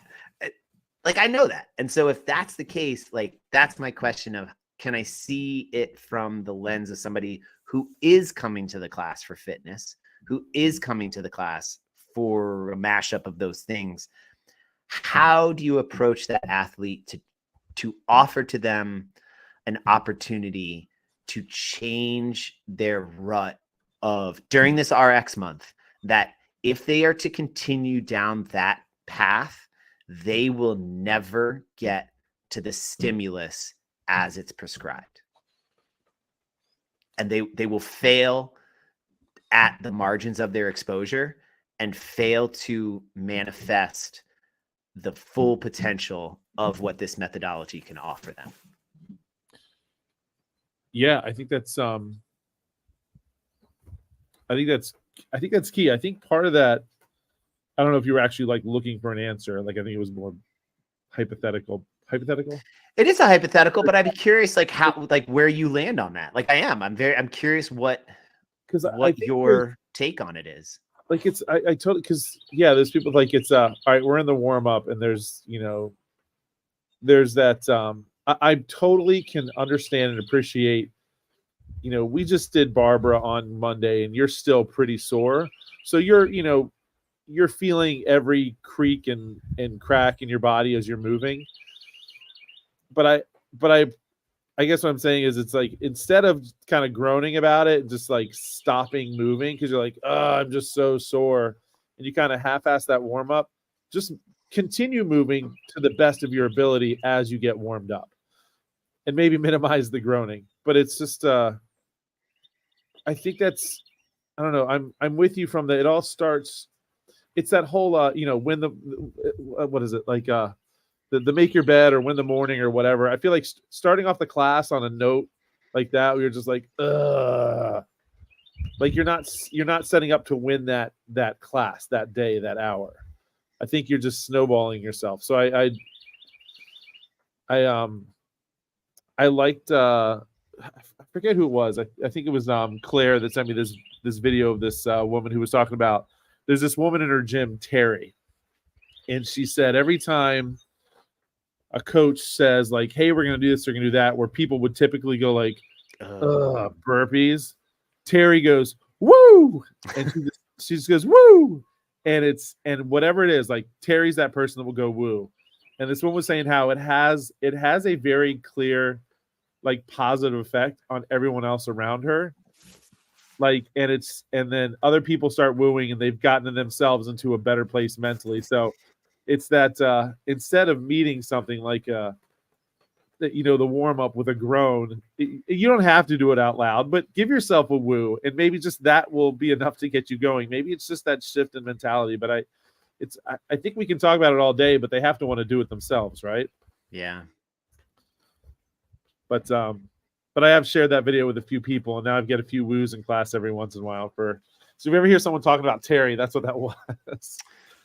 like, I know that. And so if that's the case, like, that's my question of, can I see it from the lens of somebody who is coming to the class for fitness, who is coming to the class for a mashup of those things? How do you approach that athlete to offer to them an opportunity to change their rut of during this RX month, that if they are to continue down that path, they will never get to the stimulus as it's prescribed. And they will fail at the margins of their exposure and fail to manifest the full potential of what this methodology can offer them. Yeah, I think that's key. I think part of that, I don't know if you were actually like looking for an answer. Like, I think it was more hypothetical. It is a hypothetical, but I'd be curious, like how, like where you land on that. Like I'm curious what your take on it is. Like I totally, because there's people like all right, we're in the warm up and there's there's that I totally can understand and appreciate. We just did Barbara on Monday and you're still pretty sore, so you're feeling every creak and crack in your body as you're moving. But I guess what I'm saying is, it's like, instead of kind of groaning about it, just like stopping moving because you're like, oh, I'm just so sore, and you kind of half-ass that warm up, just continue moving to the best of your ability as you get warmed up, and maybe minimize the groaning. But it's just, I think that's, I don't know. I'm with you from the, it all starts. It's that whole, when the, what is it? Like, the make your bed or win the morning or whatever. I feel like starting off the class on a note like that, we were just like, ugh. Like, you're not setting up to win that class, that day, that hour. I think you're just snowballing yourself. So I liked, I forget who it was. I think it was Claire that sent me this video of this woman who was talking about, there's this woman in her gym, Terry, and she said every time a coach says like, hey, we're going to do this, we're going to do that, where people would typically go like, burpees, Terry goes, woo, and she just goes, woo, and whatever it is, like, Terry's that person that will go woo. And this one was saying how it has a very clear, like, positive effect on everyone else around her. Like, and then other people start wooing and they've gotten themselves into a better place mentally. So it's that instead of meeting something like the warm up with a groan, you don't have to do it out loud, but give yourself a woo, and maybe just that will be enough to get you going. Maybe it's just that shift in mentality. But I think we can talk about it all day, but they have to want to do it themselves, right? Yeah. But but I have shared that video with a few people, and now I've got a few woos in class every once in a while. So if you ever hear someone talking about Terry, that's what that was.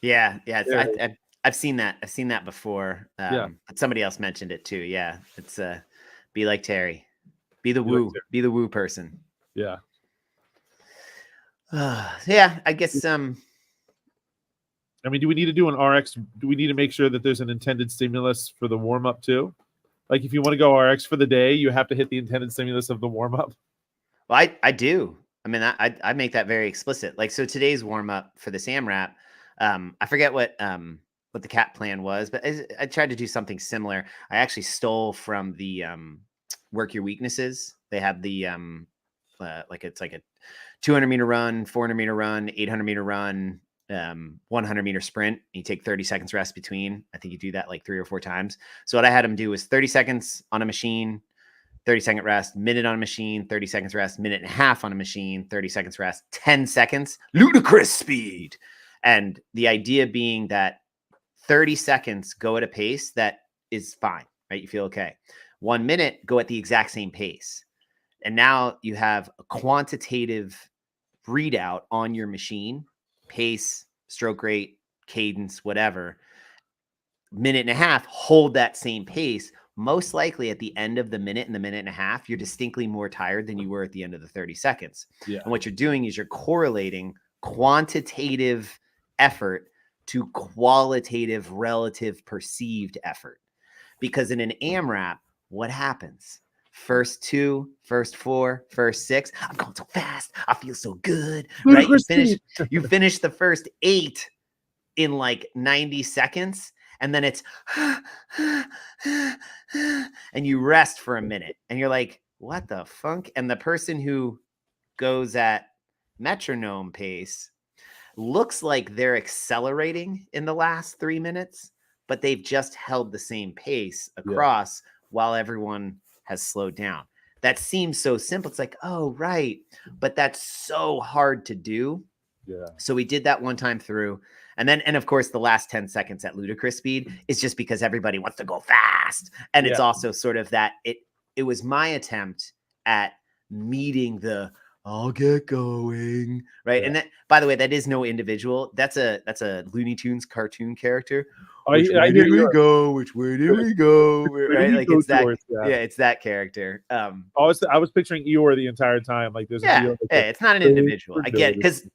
Yeah. Terry. I've seen that. I've seen that before. Yeah. But somebody else mentioned it too. Yeah, it's be like Terry, be the Be like woo, Terry. be the woo person. Yeah. Yeah, I guess. I mean, do we need to do an RX? Do we need to make sure that there's an intended stimulus for the warm up too? Like if you want to go RX for the day, you have to hit the intended stimulus of the warm up. Well, I do. I mean, I make that very explicit. Like, so today's warm up for the SAMRAP, I forget what the CAP plan was, but I tried to do something similar. I actually stole from the Work Your Weaknesses. They have the like it's like a 200-meter run, 400-meter run, 800-meter run, 100-meter sprint. You take 30 seconds rest between. I think you do that like 3 or 4 times. So what I had them do was 30 seconds on a machine, 30-second rest, minute on a machine, 30 seconds rest, minute and a half on a machine, 30 seconds rest, 10 seconds, ludicrous speed. And the idea being that 30 seconds go at a pace that is fine, right? You feel okay. 1 minute, go at the exact same pace. And now you have a quantitative readout on your machine, pace, stroke rate, cadence, whatever. Minute and a half, hold that same pace. Most likely at the end of the minute and the minute and a half, you're distinctly more tired than you were at the end of the 30 seconds. Yeah. And what you're doing is you're correlating quantitative effort to qualitative relative perceived effort. Because in an AMRAP, what happens? First 2, first 4, first 6. I'm going so fast. I feel so good. Right? You finish the first 8 in like 90 seconds. And then it's, and you rest for a minute and you're like, what the funk? And the person who goes at metronome pace looks like they're accelerating in the last 3 minutes, but they've just held the same pace across while everyone has slowed down. That seems so simple. It's like, oh, right. But that's so hard to do. Yeah. So we did that one time through. And of course, the last 10 seconds at ludicrous speed is just because everybody wants to go fast. And it's also sort of that it was my attempt at meeting the I'll get going. Right. Yeah. And that, by the way, that is no individual. That's a Looney Tunes cartoon character. Which way did we go? Which way did we go? Right. Like it's that. Yeah, it's that character. I was picturing Eeyore the entire time. Like there's Eeyore, it's not an individual. I get it, because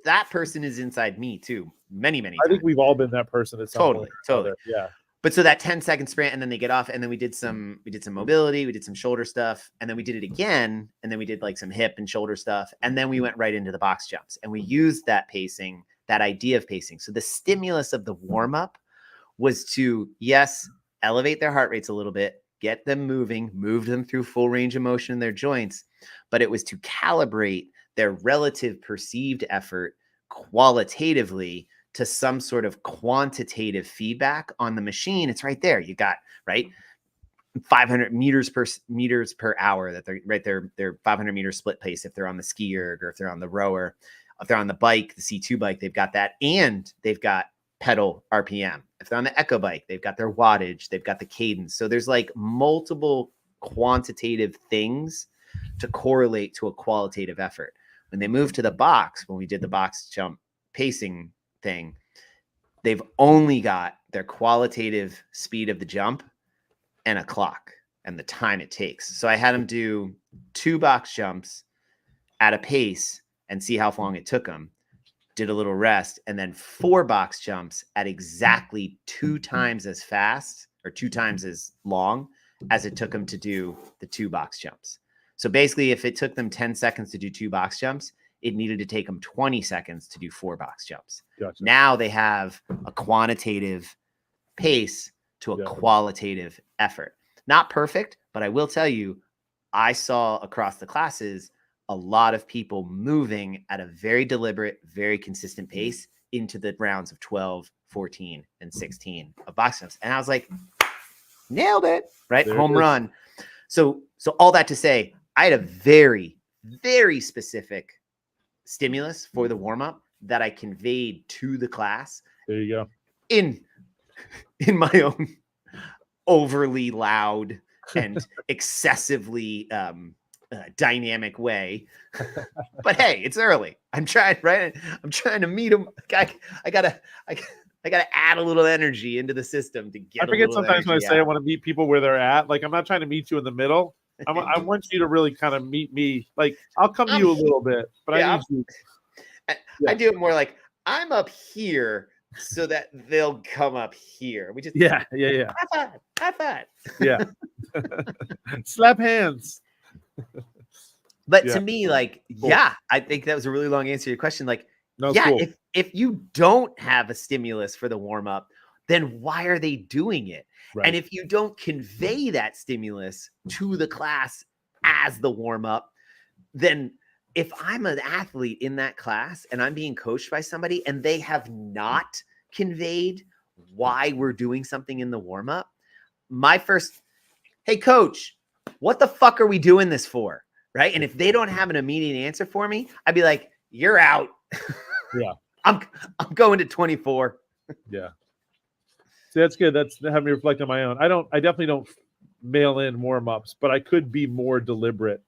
that person is inside me too. Many times. I think we've all been that person at some point. Totally. Yeah. But so that 10-second sprint, and then they get off, and then we did some mobility, we did some shoulder stuff, and then we did it again, and then we did like some hip and shoulder stuff, and then we went right into the box jumps, and we used that pacing, that idea of pacing. So the stimulus of the warm up was to, yes, elevate their heart rates a little bit, get them moving, move them through full range of motion in their joints, but it was to calibrate their relative perceived effort qualitatively to some sort of quantitative feedback on the machine. It's right there. You got, right, 500 meters per hour that they're right there. They're 500 meter split pace if they're on the ski erg or if they're on the rower. If they're on the bike, the C2 bike, they've got that, and they've got pedal RPM. If they're on the Echo bike, they've got their wattage, they've got the cadence. So there's like multiple quantitative things to correlate to a qualitative effort. When they moved to the box, when we did the box jump pacing thing, they've only got their qualitative speed of the jump and a clock and the time it takes. So I had them do 2 box jumps at a pace and see how long it took them. Did a little rest, and then 4 box jumps at exactly 2 times as fast or 2 times as long as it took them to do the 2 box jumps. So basically, if it took them 10 seconds to do 2 box jumps, it needed to take them 20 seconds to do 4 box jumps. Gotcha. Now they have a quantitative pace to a qualitative effort. Not perfect, but I will tell you, I saw across the classes a lot of people moving at a very deliberate, very consistent pace into the rounds of 12, 14, and 16 of box jumps. And I was like, nailed it, right? Home run. So all that to say, I had a very, very specific stimulus for the warm-up that I conveyed to the class. There you go. In my own overly loud and excessively dynamic way. But hey, it's early. I'm trying, right? I'm trying to meet them. I gotta add a little energy into the system to get. I forget sometimes when I say I want to meet people where they're at. Like, I'm not trying to meet you in the middle. I want you to really kind of meet me. Like, I'll come to you a little bit, but I need you. I do it more like I'm up here so that they'll come up here. We just yeah. High five. Yeah. Slap hands. But to me, like, cool. Yeah, I think that was a really long answer to your question. Like, no, yeah, cool. if you don't have a stimulus for the warm up, then why are they doing it? Right. And if you don't convey that stimulus to the class as the warm up, then if I'm an athlete in that class and I'm being coached by somebody and they have not conveyed why we're doing something in the warm up, my first, hey, coach, what the fuck are we doing this for? Right. And if they don't have an immediate answer for me, I'd be like, you're out. Yeah. I'm going to 24. Yeah. See, that's good. That's having me reflect on my own. I definitely don't mail in warm-ups, but I could be more deliberate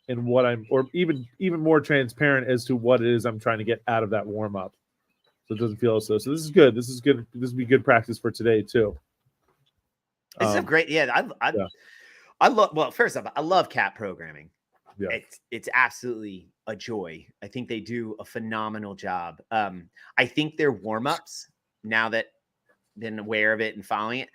in what or even more transparent as to what it is I'm trying to get out of that warm-up. So it doesn't feel so. So this is good. This is good. This would be good practice for today too. This is a great, I love, well, first off, I love CAP programming. Yeah. It's absolutely a joy. I think they do a phenomenal job. I think their warm-ups, now that I've been aware of it and following it,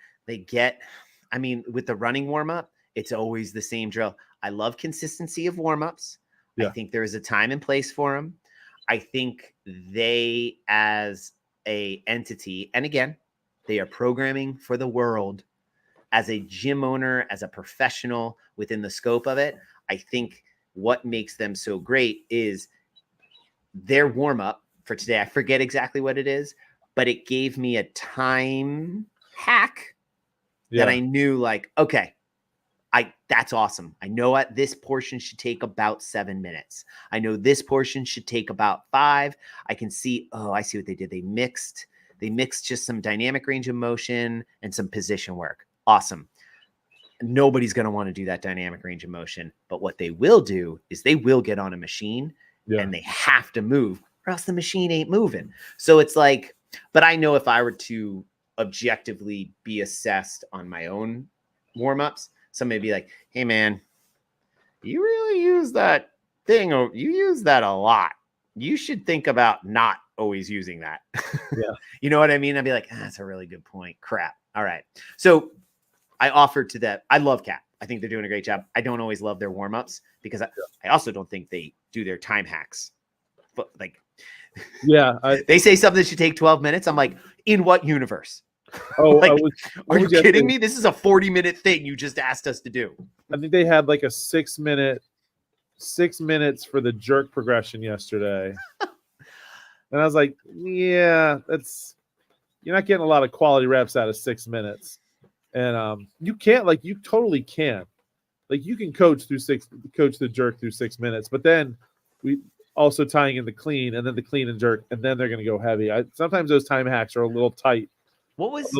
with the running warm-up, it's always the same drill. I love consistency of warm-ups. Yeah. I think there is a time and place for them. I think they, as a entity, and again, they are programming for the world. As a gym owner, as a professional within the scope of it, I think what makes them so great is their warm-up for today. I forget exactly what it is, but it gave me a time hack that I knew, like, okay, that's awesome. I know what this portion should take about 7 minutes. I know this portion should take about 5. I can see, I see what they did. They mixed just some dynamic range of motion and some position work. Awesome. Nobody's going to want to do that dynamic range of motion, but what they will do is they will get on a machine and they have to move or else the machine ain't moving. So it's like, but I know if I were to objectively be assessed on my own warm-ups, somebody would be like, hey man, you really use that thing, or you use that a lot. You should think about not always using that. Yeah. You know what I mean? I'd be like, that's a really good point. Crap. All right. So I offered to that. I love CAP. I think they're doing a great job. I don't always love their warm-ups because I also don't think they do their time hacks. But like, they say something should take 12 minutes. I'm like, in what universe? Oh, like, are you kidding me? This is a 40-minute thing you just asked us to do. I think they had like a 6 minutes for the jerk progression yesterday. And I was like, yeah, you're not getting a lot of quality reps out of 6 minutes. And you totally can. Like, you can coach the jerk through 6 minutes, but then we also tying in the clean and then the clean and jerk, and then they're going to go heavy. Sometimes those time hacks are a little tight. What was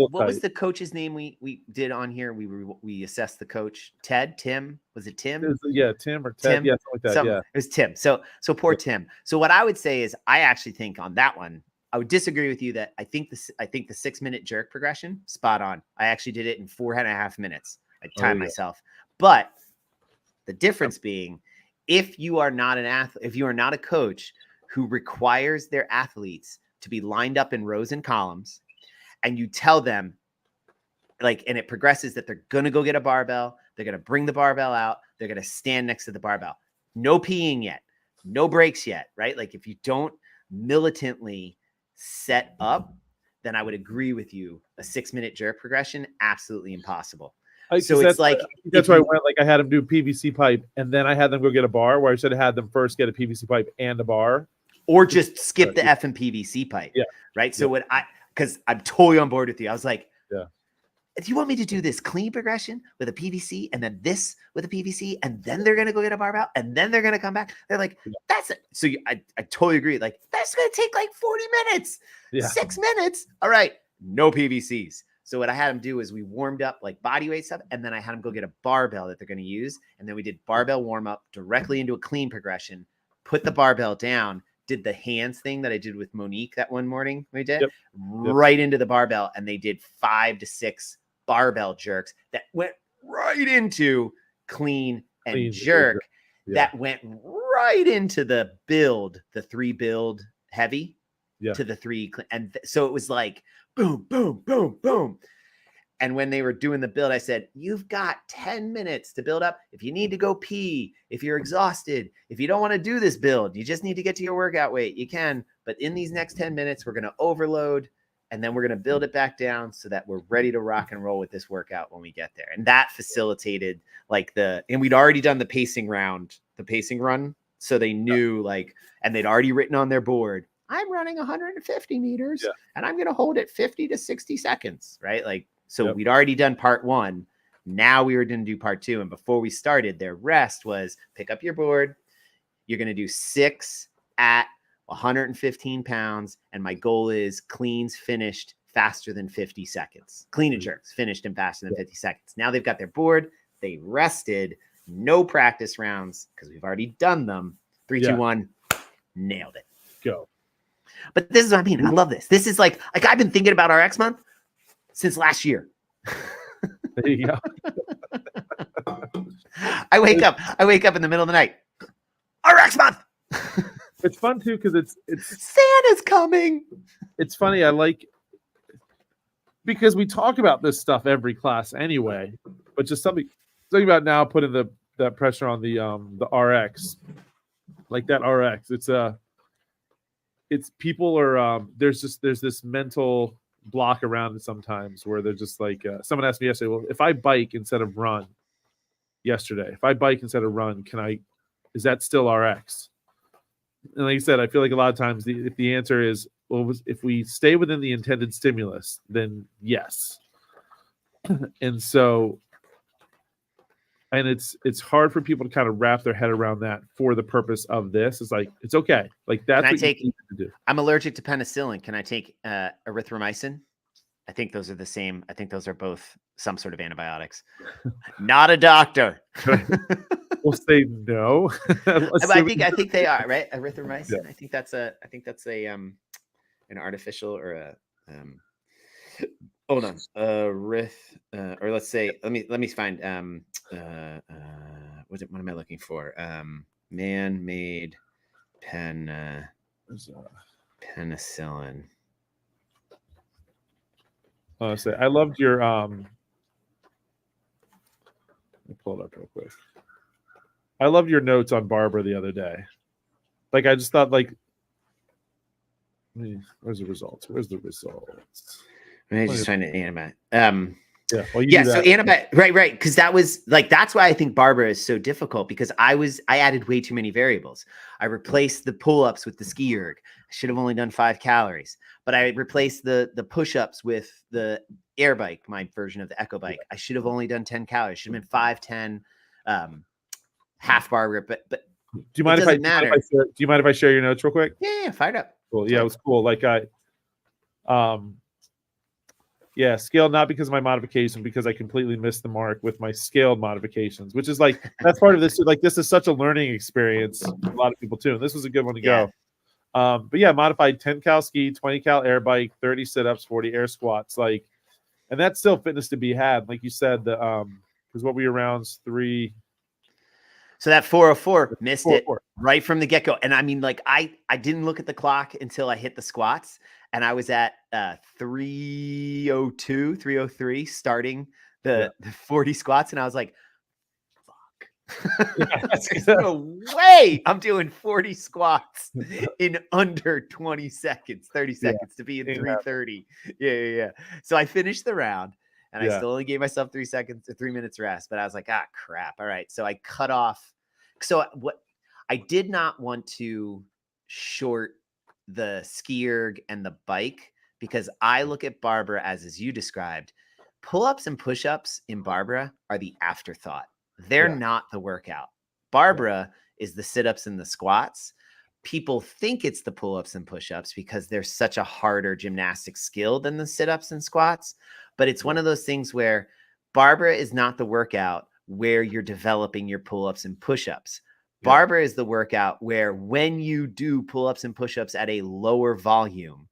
the coach's name we did on here? We assessed the coach. Tim? Was it Tim? Tim or Ted. Tim? Yeah, something like that. Yeah. It was Tim. So poor Tim. So what I would say is I actually think on that one, I would disagree with you that I think the 6 minute jerk progression, spot on. I actually did it in 4.5 minutes. I timed myself. But the difference being, if you are not an athlete, if you are not a coach who requires their athletes to be lined up in rows and columns, and you tell them, like, and it progresses that they're going to go get a barbell, they're going to bring the barbell out, they're going to stand next to the barbell. No peeing yet, no breaks yet, right? Like, if you don't militantly set up, then I would agree with you. A 6 minute jerk progression, absolutely impossible. So it's like, that's why I went, like, I had them do PVC pipe and then I had them go get a bar, where I should have had them first get a PVC pipe and a bar. Or just skip the F and PVC pipe. Yeah. Right. So because I'm totally on board with you. I was like, do you want me to do this clean progression with a PVC and then this with a PVC and then they're going to go get a barbell and then they're going to come back? They're like, that's it. So I totally agree. Like, that's going to take like 40 minutes, 6 minutes. All right. No PVCs. So what I had them do is we warmed up like body weight stuff, and then I had them go get a barbell that they're going to use. And then we did barbell warm up directly into a clean progression, put the barbell down, did the hands thing that I did with Monique that one morning we did right into the barbell. And they did 5 to 6 barbell jerks that went right into clean and jerk. That went right into the 3 build heavy to the 3. And so it was like, boom, boom, boom, boom. And when they were doing the build, I said, you've got 10 minutes to build up. If you need to go pee, if you're exhausted, if you don't want to do this build, you just need to get to your workout weight, you can. But in these next 10 minutes, we're going to overload, and then we're going to build it back down so that we're ready to rock and roll with this workout when we get there. And that facilitated and we'd already done the pacing run. So they knew and they'd already written on their board, I'm running 150 meters and I'm going to hold it 50 to 60 seconds, right? So we'd already done part 1. Now we were going to do part 2. And before we started, their rest was pick up your board. You're going to do 6 at 115 pounds. And my goal is cleans finished faster than 50 seconds. Clean and jerks finished in faster than 50 seconds. Now they've got their board. They rested. No practice rounds because we've already done them. 3, 2, 1. Nailed it. Go. But this is what I mean. I love this. This is like I've been thinking about RX month since last year. There you go. I wake up in the middle of the night. RX month. It's fun too because it's Santa's coming. It's funny. Because we talk about this stuff every class anyway, but just something about now putting that pressure on the RX, like that RX. It's people are there's this mental block around it sometimes where they're just like someone asked me yesterday, well, if I bike instead of run is that still RX? And like I said, I feel like a lot of times if the answer is, well, if we stay within the intended stimulus, then yes. And so, and it's hard for people to kind of wrap their head around that for the purpose of this. It's like, it's okay. Like that's what you need to do. I'm allergic to penicillin. Can I take erythromycin? I think those are the same. I think those are both some sort of antibiotics. Not a doctor. We'll say no. I think they are, right? Erythromycin. Yeah. I think that's a an artificial or a hold on. Or let's say let me find what am I looking for? Man-made penicillin. I loved your let me pull it up real quick. I loved your notes on Barbara the other day. Like I just thought where's the results? I'm just trying to animate. Well, so antibiotic, right. Because that was that's why I think Barbara is so difficult because I added way too many variables. I replaced the pull-ups with the ski erg. I should have only done 5 calories, but I replaced the push-ups with the air bike, my version of the Echo bike. I should have only done 10 calories. Should have been 5, 10, half bar rip. But do you mind if I share your notes real quick? Yeah, fire it up. Cool. Yeah, it was cool. Scaled not because of my modification, because I completely missed the mark with my scaled modifications, which is that's part of this. This is such a learning experience for a lot of people too. And this was a good one to go. But yeah, modified 10 cal ski, 20 cal air bike, 30 sit-ups, 40 air squats. And that's still fitness to be had. Like you said, because what were your rounds? 3. So that 404 missed it right from the get-go. And I mean, I didn't look at the clock until I hit the squats. And I was at 302, 303 starting the 40 squats. And I was like, fuck. There's no way I'm doing 40 squats in under 20 seconds, 30 seconds to be in 330. Yeah. So I finished the round. And I still only gave myself 3 minutes rest, but I was like, crap. All right. So I cut off. So what I did not want to short the ski erg and the bike because I look at Barbara as you described, pull-ups and push-ups in Barbara are the afterthought. They're not the workout. Barbara is the sit-ups and the squats. people think it's the pull-ups and push-ups because they're such a harder gymnastic skill than the sit-ups and squats. But it's one of those things where Barbara is not the workout where you're developing your pull-ups and push-ups. Barbara is the workout where when you do pull-ups and push-ups at a lower volume,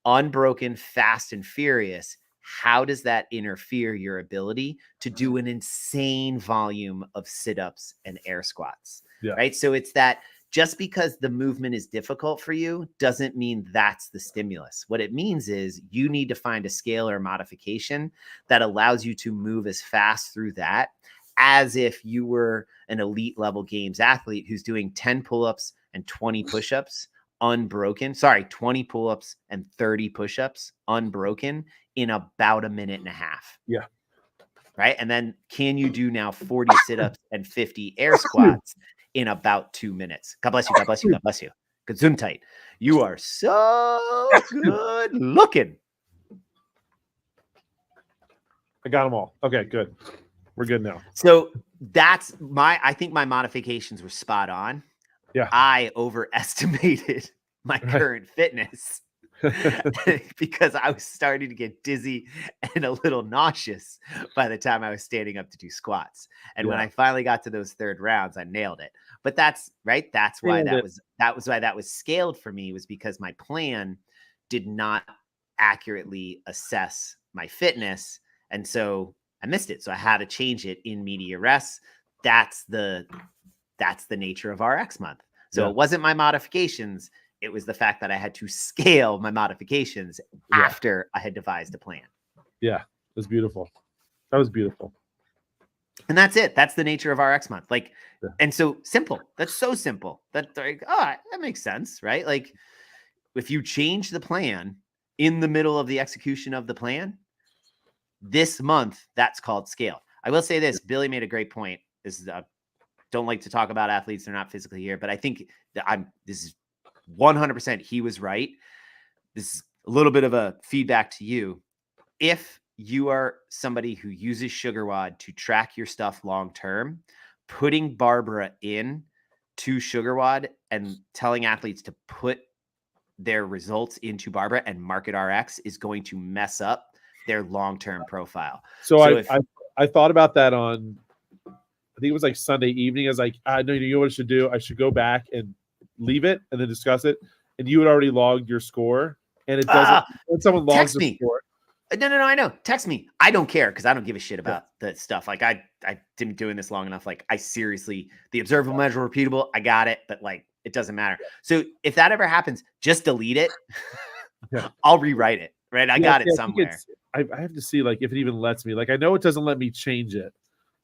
unbroken, fast and furious, how does that interfere your ability to do an insane volume of sit-ups and air squats? Right. So it's that just because the movement is difficult for you doesn't mean that's the stimulus. What it means is you need to find a scale or modification that allows you to move as fast through that as if you were an elite level games athlete who's doing 10 pull-ups and 20 push-ups unbroken. 20 pull-ups and 30 push-ups unbroken in about a minute and a half. Yeah. Right. And then can you do now 40 sit-ups and 50 air squats in about 2 minutes? God bless you. God bless you. God bless you. Gesundheit. You are so good looking. I got them all. Okay, good. We're good now. So that's I think my modifications were spot on. Yeah. I overestimated my current fitness because I was starting to get dizzy and a little nauseous by the time I was standing up to do squats. And when I finally got to those third rounds, I nailed it. But that's right. That's why that was why that was scaled for me, was because my plan did not accurately assess my fitness. And so I missed it. So I had to change it in media res. That's the nature of RX month. So it wasn't my modifications. It was the fact that I had to scale my modifications after I had devised a plan. Yeah, it was beautiful. That was beautiful. And that's it. That's the nature of RX month. Like, and so simple. That's so simple. That like, that makes sense, right? Like, if you change the plan in the middle of the execution of the plan, this month, that's called scale. I will say this. Billy made a great point. This is don't like to talk about athletes. They're not physically here, but I think that this is 100%. He was right. This is a little bit of a feedback to you. If you are somebody who uses SugarWOD to track your stuff long-term, putting Barbara in to SugarWOD and telling athletes to put their results into Barbara and market RX is going to mess up their long-term profile. So I thought about that on, I think it was like Sunday evening. I was like, I know, you know what I should do? I should go back and leave it and then discuss it. And you had already logged your score, and it doesn't. When someone logs the score, no, I know. Text me. I don't care because I don't give a shit about that stuff. Like I didn't doing this long enough. Like I seriously, the observable, measurable, repeatable. I got it, but like it doesn't matter. So if that ever happens, just delete it. I'll rewrite it. Right, I got it somewhere. I have to see like if it even lets me. Like I know it doesn't let me change it.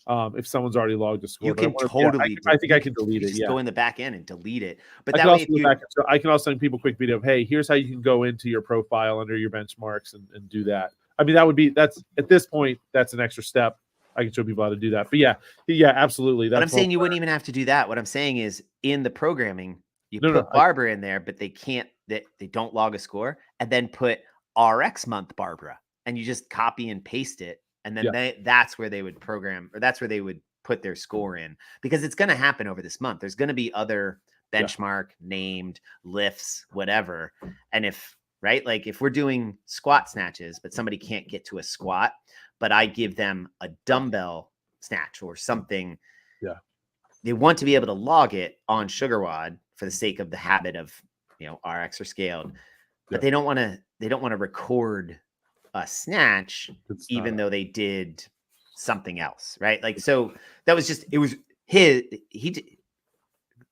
If someone's already logged a score, you can totally. I think I can delete it. Just go in the back end and delete it. But I that can way, also go back, so I can also send people a quick video of, hey, here's how you can go into your profile under your benchmarks and do that. I mean, that's at this point, that's an extra step. I can show people how to do that. But yeah, absolutely. But I'm saying you wouldn't even have to do that. What I'm saying is in the programming, you put Barbara in there, but they can't. They don't log a score, and then put RX month Barbara, and you just copy and paste it. And then that's where they would program, or that's where they would put their score in, because it's going to happen over this month. There's going to be other benchmark named lifts, whatever. And if we're doing squat snatches, but somebody can't get to a squat, but I give them a dumbbell snatch or something. Yeah. They want to be able to log it on SugarWOD for the sake of the habit of, RX or scaled, but they don't want to record a snatch, even though they did something else, right? Like, so that was just, it was he did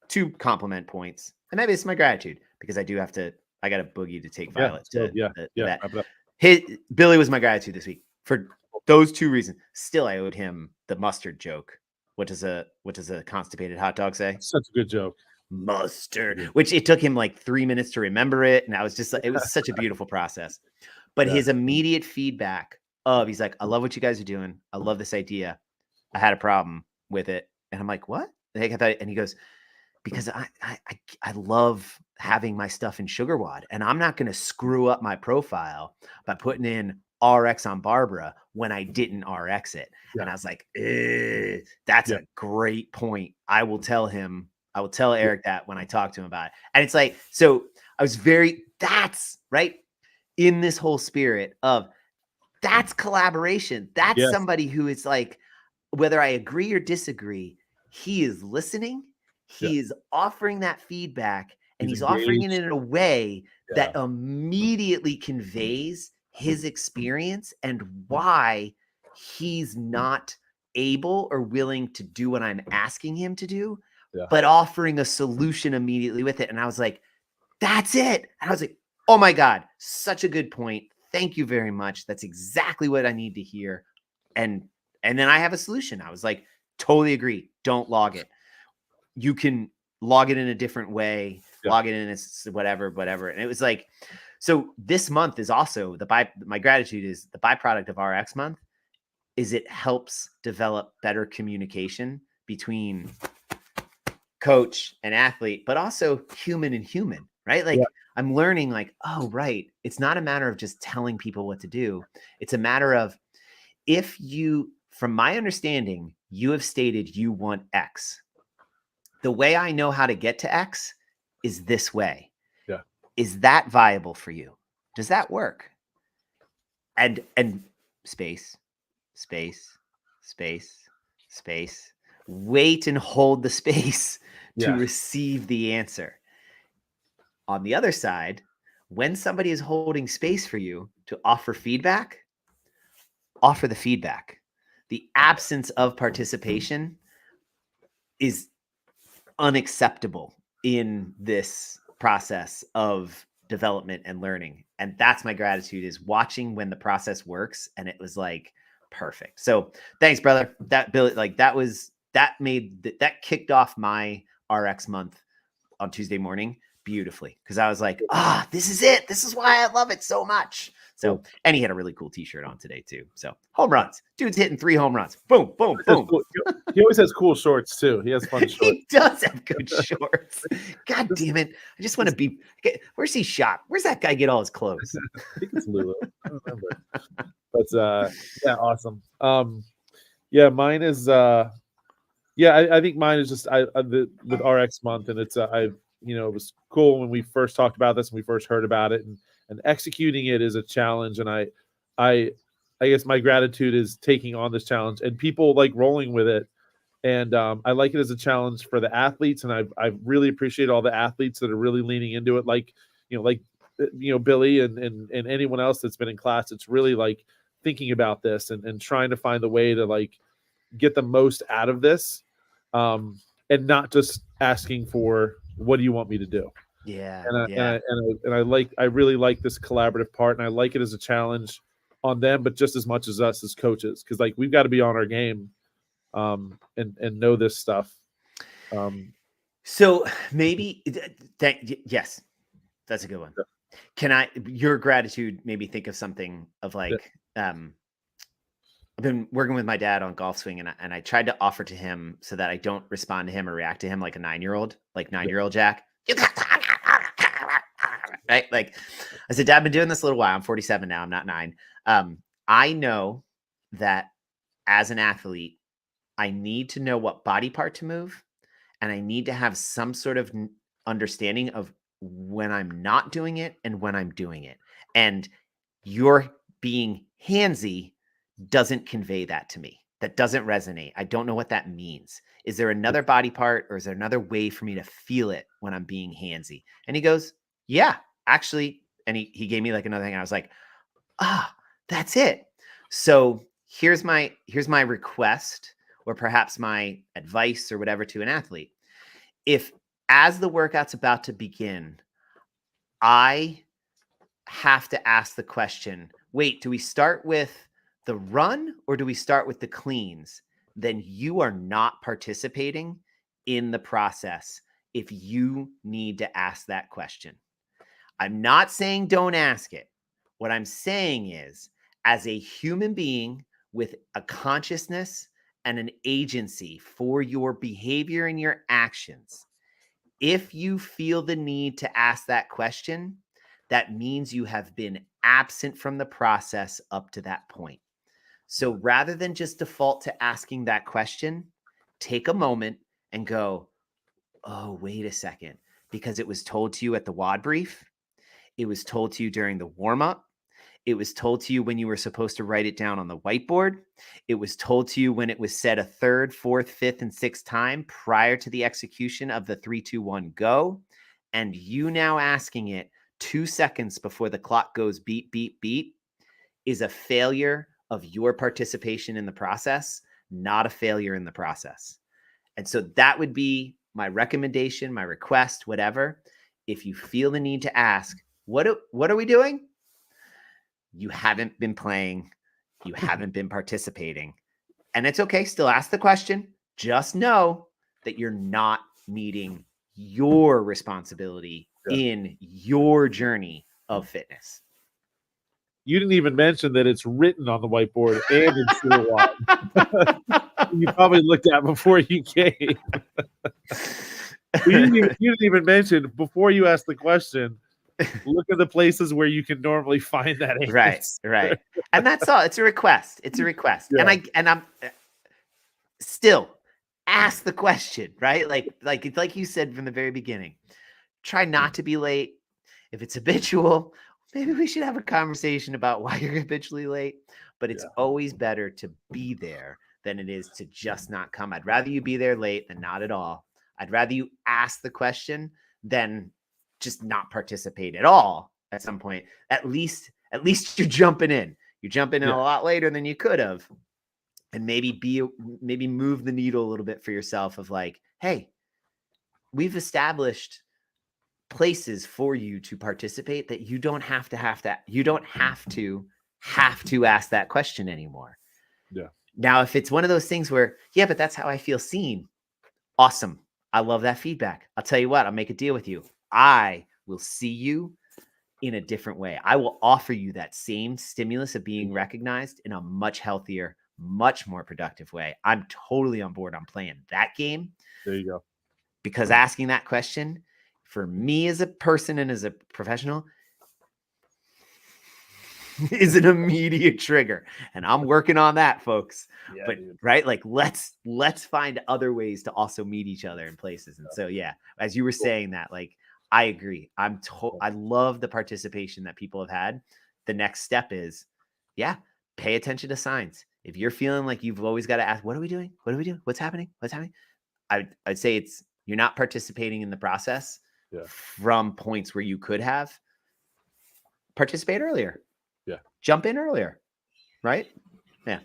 2 compliment points, and maybe it's my gratitude because I got a boogie to take Violet that. Billy was my gratitude this week for those 2 reasons. Still, I owed him the mustard joke. What does a constipated hot dog say? Such a good joke. Mustard, which it took him like 3 minutes to remember it, and I was just it was such a beautiful process. But his immediate feedback he's like, I love what you guys are doing. I love this idea. I had a problem with it. And I'm like, what? And he goes, because I love having my stuff in SugarWOD, and I'm not going to screw up my profile by putting in RX on Barbara when I didn't RX it. And I was like, that's a great point. I will tell him I will tell Eric that when I talk to him about it. And it's like, so I was that's right in this whole spirit of that's collaboration. That's Yes. somebody who is like, whether I agree or disagree, he is listening. He is offering that feedback, and he's offering it in a way that immediately conveys his experience and why he's not able or willing to do what I'm asking him to do, but offering a solution immediately with it. And I was like, that's it. And I was like, oh my God, such a good point. Thank you very much. That's exactly what I need to hear. And then I have a solution. I was like, totally agree. Don't log it. You can log it in a different way, log it in as whatever. And it was like, so this month is also my gratitude is the byproduct of RX month is it helps develop better communication between coach and athlete, but also human and human, right? Like I'm learning like, oh, right. It's not a matter of just telling people what to do. It's a matter of if you, from my understanding, you have stated you want X. The way I know how to get to X is this way. Yeah. Is that viable for you? Does that work? And space. Wait and hold the space to receive the answer. On the other side, when somebody is holding space for you to offer feedback, offer the feedback. The absence of participation is unacceptable in this process of development and learning. And that's my gratitude is watching when the process works. And it was like, perfect. So thanks, brother. That Billy, like that kicked off my RX month on Tuesday morning beautifully. Cause I was like, this is it. This is why I love it so much. So, and he had a really cool t-shirt on today too. So home runs, dude's hitting 3 home runs. Boom, boom, boom. Cool. He always has cool shorts too. He has fun shorts. He does have good shorts. God damn it. I just want to be, where's he shop? Where's that guy get all his clothes? I think it's Lulu. I don't remember. But awesome. Mine is I think mine is just with RX month, and it's it was cool when we first talked about this and we first heard about it, and executing it is a challenge, and I guess my gratitude is taking on this challenge and people like rolling with it, and I like it as a challenge for the athletes, and I really appreciate all the athletes that are really leaning into it, like Billy and anyone else that's been in class. It's really like thinking about this and trying to find the way to like get the most out of this, and not just asking for what do you want me to do. I really like this collaborative part, and I like it as a challenge on them, but just as much as us as coaches, because like we've got to be on our game, and know this stuff. So maybe yes, that's a good one. Can your gratitude made me think of something of like, I've been working with my dad on golf swing, and I tried to offer to him so that I don't respond to him or react to him like a 9-year-old, like 9-year-old Jack. Right? Like I said, Dad, I've been doing this a little while. I'm 47 now. I'm not 9. I know that as an athlete, I need to know what body part to move, and I need to have some sort of understanding of when I'm not doing it and when I'm doing it. And your being handsy doesn't convey that to me. That doesn't resonate. I don't know what that means. Is there another body part, or is there another way for me to feel it when I'm being handsy? And he goes, yeah, actually. And he gave me like another thing. I was like, that's it. So here's my request, or perhaps my advice or whatever to an athlete. If as the workout's about to begin, I have to ask the question, wait, do we start with the run or do we start with the cleans? Then you are not participating in the process if you need to ask that question. I'm not saying don't ask it. What I'm saying is, as a human being with a consciousness and an agency for your behavior and your actions, if you feel the need to ask that question, that means you have been absent from the process up to that point. So rather than just default to asking that question, take a moment and go, oh, wait a second, because it was told to you at the WOD brief. It was told to you during the warm up. It was told to you when you were supposed to write it down on the whiteboard. It was told to you when it was said a third, fourth, fifth, and sixth time prior to the execution of the 3, 2, 1, go. And you now asking it 2 seconds before the clock goes beep, beep, beep is a failure of your participation in the process, not a failure in the process. And so that would be my recommendation, my request, whatever. If you feel the need to ask, what are we doing? You haven't been playing. You haven't been participating. And it's okay. Still ask the question. Just know that you're not meeting your responsibility in your journey of fitness. You didn't even mention that it's written on the whiteboard and in Silhouette. You probably looked at before you came. You didn't even mention, before you asked the question, look at the places where you can normally find that answer. Right. And that's all. It's a request. Yeah. And I'm still ask the question, right? Like you said from the very beginning, try not to be late. If it's habitual, maybe we should have a conversation about why you're habitually late, but it's always better to be there than it is to just not come. I'd rather you be there late than not at all. I'd rather you ask the question than just not participate at all at some point. At least you're jumping in. You're jumping in a lot later than you could have. And maybe move the needle a little bit for yourself of like, hey, we've established places for you to participate that you don't have to ask that question anymore. Yeah. Now, if it's one of those things where, yeah, but that's how I feel seen. Awesome. I love that feedback. I'll tell you what, I'll make a deal with you. I will see you in a different way. I will offer you that same stimulus of being recognized in a much healthier, much more productive way. I'm totally on board on playing that game. There you go. Because asking that question for me as a person and as a professional is an immediate trigger. And I'm working on that, folks. Yeah, but dude. Right, like let's find other ways to also meet each other in places. And so, yeah, as you were saying that, like, I agree. I love the participation that people have had. The next step is, pay attention to signs. If you're feeling like you've always got to ask, what are we doing? What are we doing? What's happening? I'd say you're not participating in the process from points where you could have. Participate earlier. Yeah. Jump in earlier. Right? Yeah.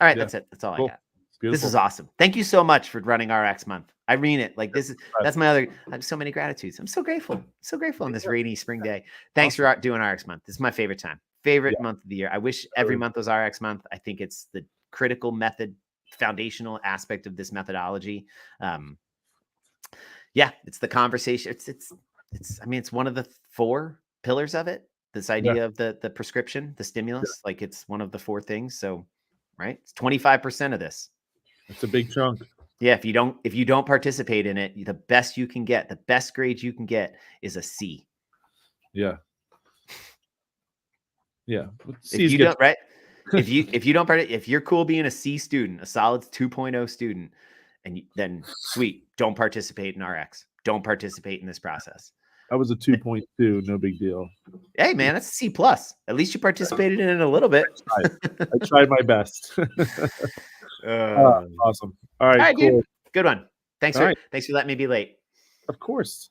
All right. That's it. That's all I got. This is awesome. Thank you so much for running RX month. I mean it. Like that's my other, I have so many gratitudes. I'm so grateful. So grateful on this rainy spring day. Thanks for doing RX month. This is my favorite time. Favorite month of the year. I wish every month was RX month. I think it's the critical method, foundational aspect of this methodology. It's the conversation. It's one of the 4 pillars of it. This idea of the prescription, the stimulus, like it's one of the 4 things. So, right. It's 25% of this. It's a big chunk. Yeah. If you don't participate in it, the best you can get, the best grade you can get is a C. Yeah. Yeah. If you don't, right. If you don't, if you're cool being a C student, a solid 2.0 student, and then sweet, don't participate in RX. Don't participate in this process. I was a 2.2, no big deal. Hey man, that's a C plus. At least you participated in it a little bit. I tried my best. Awesome. All right, cool. Dude. Good one. Thanks for letting me be late. Of course.